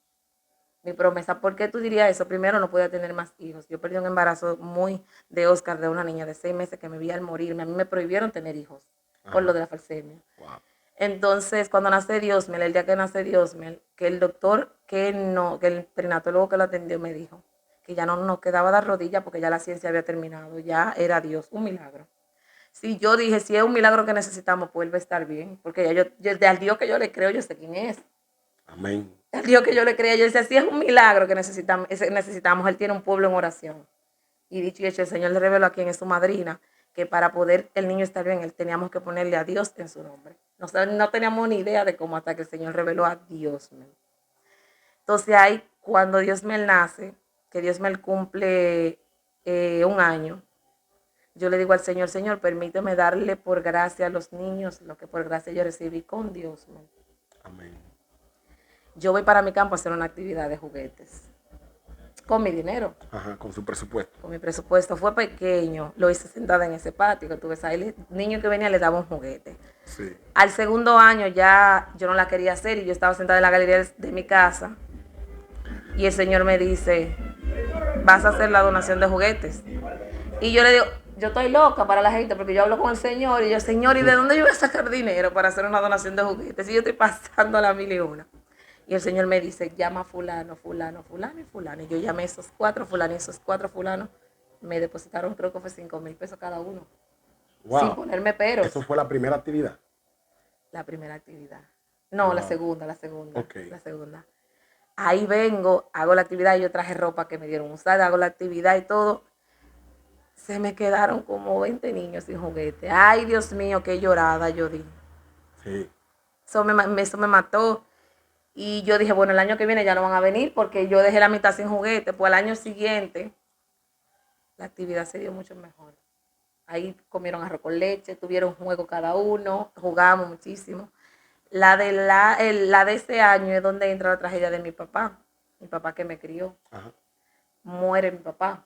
mi promesa. ¿Por qué tú dirías eso? Primero, no podía tener más hijos. Yo perdí un embarazo muy de Oscar, de una niña de 6 meses que me vi al morirme. A mí me prohibieron tener hijos por lo de la falsemia. Wow. Entonces, cuando nace Diosmel, el día que nace Diosmel, que el doctor, que el perinatólogo que lo atendió me dijo que ya no nos quedaba dar rodillas porque ya la ciencia había terminado, ya era Dios, un milagro. Sí, yo dije, si es un milagro que necesitamos, pues él va a estar bien, porque al Dios que yo le creo, yo sé quién es. Amén. Al Dios que yo le creía, yo decía, si es un milagro que necesitamos, él tiene un pueblo en oración. Y dicho y hecho, el Señor le reveló a quien es su madrina, que para poder el niño estar bien, él teníamos que ponerle a Dios en su nombre. No teníamos ni idea de cómo hasta que el Señor reveló a Dios. Entonces ahí, cuando Dios me nace, que Dios me cumple 1 año, yo le digo al Señor, Señor, permíteme darle por gracia a los niños lo que por gracia yo recibí con Dios. Amén. Yo voy para mi campo a hacer una actividad de juguetes. Con mi dinero. Ajá, con su presupuesto. Con mi presupuesto. Fue pequeño, lo hice sentada en ese patio, que tuve ahí, el niño que venía le daba un juguete. Sí. Al segundo año ya yo no la quería hacer y yo estaba sentada en la galería de mi casa y el Señor me dice, vas a hacer la donación de juguetes. Y yo le digo, yo estoy loca para la gente porque yo hablo con el Señor y yo, Señor, ¿y de dónde yo voy a sacar dinero para hacer una donación de juguetes? Y yo estoy pasando a la 1001. Y el Señor me dice, llama a fulano, fulano, fulano y fulano. Y yo llamé a esos 4 fulanos y esos 4 fulanos me depositaron, creo que fue 5,000 pesos cada uno. Wow. Sin ponerme peros. ¿Eso fue la primera actividad? La primera actividad. No, wow. la segunda. Okay. La segunda. Ahí vengo, hago la actividad y yo traje ropa que me dieron usar, hago la actividad y todo. Se me quedaron como 20 niños sin juguete. Ay, Dios mío, qué llorada yo di. Sí. Eso me mató. Y yo dije, bueno, el año que viene ya no van a venir porque yo dejé la mitad sin juguete. Pues al año siguiente, la actividad se dio mucho mejor. Ahí comieron arroz con leche, tuvieron juego cada uno, jugamos muchísimo. La de ese año es donde entra la tragedia de mi papá que me crió. Ajá. Muere mi papá.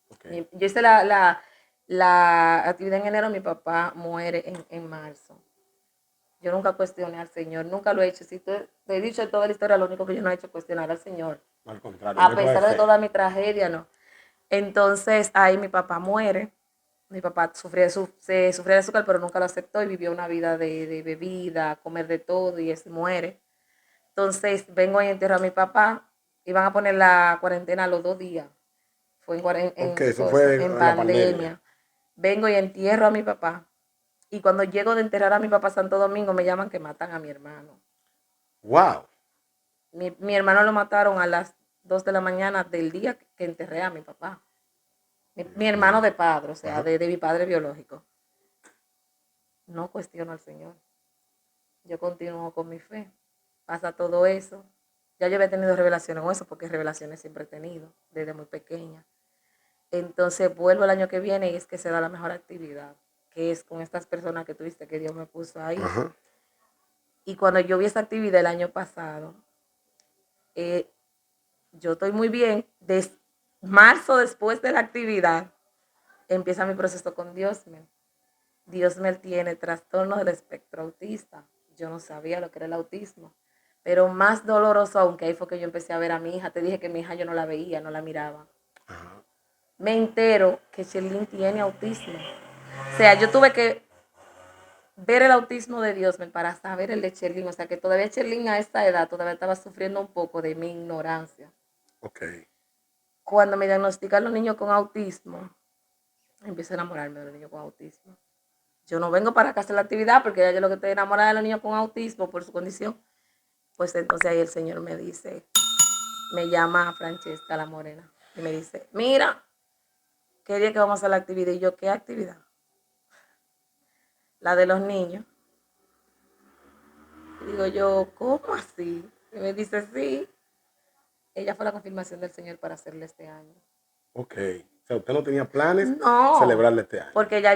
Okay. Yo hice la actividad en enero, mi papá muere en marzo. Yo nunca cuestioné al Señor, nunca lo he hecho. Si te he dicho en toda la historia, lo único que yo no he hecho es cuestionar al Señor. Al contrario. A pesar de toda mi tragedia, no. Entonces, ahí mi papá muere. Mi papá sufría de azúcar, pero nunca lo aceptó y vivió una vida de bebida, comer de todo y muere. Entonces, vengo y entierro a mi papá. Iban a poner la cuarentena a los 2 días. Fue eso fue en pandemia. Vengo y entierro a mi papá. Y cuando llego de enterrar a mi papá a Santo Domingo, me llaman que matan a mi hermano. ¡Wow! Mi hermano lo mataron a las 2 de la mañana del día que enterré a mi papá. Mi hermano de padre, o sea, de mi padre biológico. No cuestiono al Señor. Yo continúo con mi fe. Pasa todo eso. Ya yo había tenido revelaciones con eso, porque revelaciones siempre he tenido, desde muy pequeña. Entonces vuelvo el año que viene y es que se da la mejor actividad, que es con estas personas que tuviste que Dios me puso ahí. Ajá. Y cuando yo vi esa actividad el año pasado, yo estoy muy bien. Marzo, después de la actividad, empieza mi proceso con Diosmel. Diosmel tiene trastorno del espectro autista. Yo no sabía lo que era el autismo. Pero más doloroso aún, que ahí fue que yo empecé a ver a mi hija. Te dije que mi hija yo no la veía, no la miraba. Ajá. Me entero que Sherlyn tiene autismo. O sea, yo tuve que ver el autismo de Dios para saber el de Sherlyn. O sea, que todavía Sherlyn a esta edad todavía estaba sufriendo un poco de mi ignorancia. Ok. Cuando me diagnostican los niños con autismo, empiezo a enamorarme de los niños con autismo. Yo no vengo para acá a hacer la actividad porque ya yo lo que estoy enamorada de los niños con autismo por su condición. Pues entonces ahí el Señor me dice, me llama a Francesca la morena y me dice, mira, ¿qué día que vamos a hacer la actividad? Y yo, ¿qué actividad? La de los niños. Y digo yo, ¿cómo así? Y me dice, sí. Ella fue la confirmación del Señor para hacerle este año. Ok. O sea, usted no tenía planes No, celebrarle este año. porque ya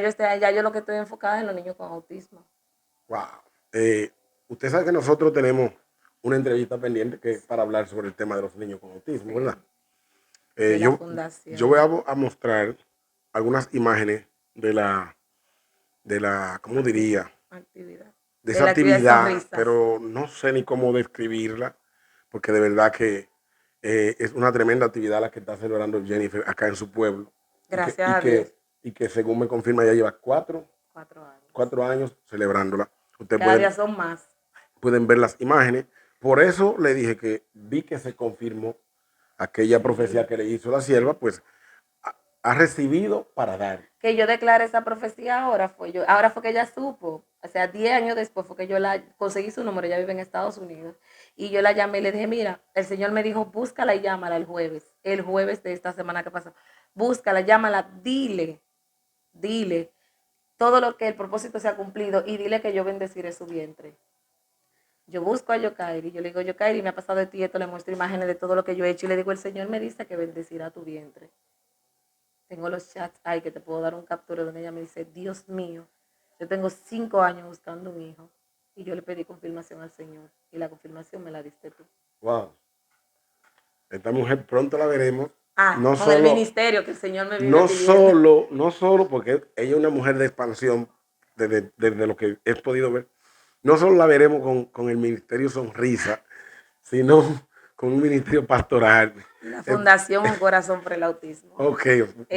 yo lo que estoy enfocada es en los niños con autismo. Wow. Usted sabe que nosotros tenemos una entrevista pendiente que es para hablar sobre el tema de los niños con autismo, Sí, ¿verdad? de la Yo fundación. voy a mostrar algunas imágenes de la, ¿cómo diría? Actividad. De De esa la actividad de actividad, sonrisas. pero no sé ni cómo describirla, porque de verdad que es una tremenda actividad la que está celebrando Jennifer acá en su pueblo y que, Gracias y a Dios. que, y que según me confirma ya lleva 4 años. 4 años celebrándola. Ustedes Cada día son más. pueden ver las imágenes. Por eso le dije que vi que se confirmó aquella profecía que le hizo la sierva, pues ha recibido para dar. Que yo declaré esa profecía ahora fue que ella supo, o sea, 10 años después fue que yo la conseguí su número, ella vive en Estados Unidos, y yo la llamé y le dije, mira, el Señor me dijo, búscala y llámala el jueves de esta semana que pasó, búscala, llámala, dile todo lo que el propósito se ha cumplido y dile que yo bendeciré su vientre. Yo busco a Yokairi, yo le digo, Yokairi, me ha pasado de ti esto, le muestro imágenes de todo lo que yo he hecho y le digo, el Señor me dice que bendecirá tu vientre. Tengo los chats ahí que te puedo dar un captura donde ella me dice, Dios mío, yo tengo 5 años buscando un hijo y yo le pedí confirmación al Señor y la confirmación me la diste tú. Wow. Esta mujer pronto la veremos. Ah, No con el solo, ministerio que el Señor me vive pidiendo. no solo porque ella es una mujer de expansión desde lo que he podido ver. No solo la veremos con el ministerio Sonrisa, sino con un ministerio pastoral. Y la fundación Un Corazón por el Autismo. Ok,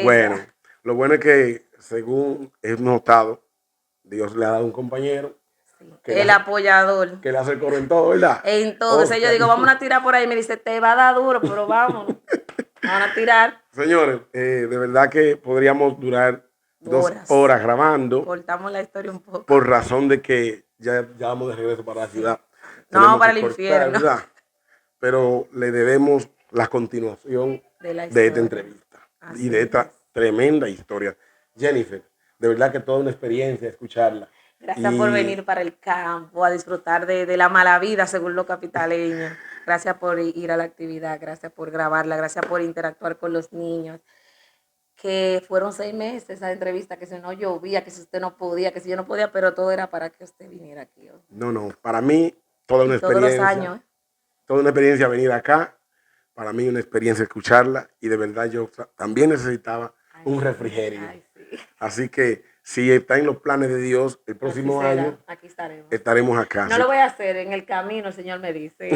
bueno. Esa. Lo bueno es que, según he notado, Dios le ha dado un compañero Sí. que El apoyador. le hace el coro en todo, ¿verdad? Entonces yo Oscar. digo, vamos a tirar por ahí. Me dice, te va a dar duro, pero vamos. Vamos a tirar. Señores, de verdad que podríamos durar 2 Horas. horas grabando Cortamos la historia un poco. por razón de que ya vamos de regreso para la ciudad. No vamos Tenemos para que el cortar, infierno. ¿verdad? Pero le debemos la continuación De la de esta historia. entrevista y Así de esta es. tremenda historia. Jennifer, de verdad que toda una experiencia escucharla. Gracias por venir para el campo a disfrutar de la mala vida según los capitaleños. Gracias por ir a la actividad, gracias por grabarla, gracias por interactuar con los niños. Que fueron 6 meses esa entrevista, que si no llovía, que si usted no podía, que si yo no podía, pero todo era para que usted viniera aquí hoy. No, para mí toda una Y todos los experiencia, años. toda una experiencia venir acá, para mí una experiencia escucharla y de verdad yo también necesitaba un refrigerio. Ay, sí. Así que si está en los planes de Dios, el próximo año Aquí estaremos. estaremos acá. No lo voy a hacer, en el camino el Señor me dice.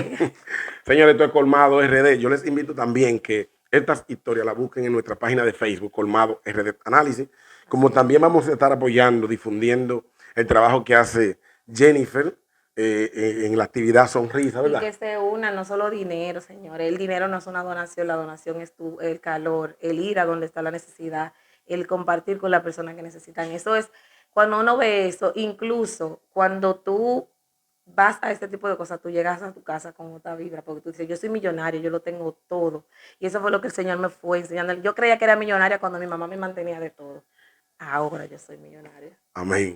Señores, esto es Colmado RD. Yo les invito también que estas historias las busquen en nuestra página de Facebook, Colmado RD Análisis. Como también vamos a estar apoyando, difundiendo el trabajo que hace Jennifer en la actividad Sonrisa, Y ¿verdad? que se una, no solo dinero, señores. El dinero no es una donación, la donación es el calor, el ir a donde está la necesidad, el compartir con las personas que necesitan. Eso es, cuando uno ve eso, incluso cuando tú vas a este tipo de cosas, tú llegas a tu casa con otra vibra, porque tú dices, yo soy millonario, yo lo tengo todo. Y eso fue lo que el Señor me fue enseñando. Yo creía que era millonaria cuando mi mamá me mantenía de todo. Ahora yo soy millonaria. Amén.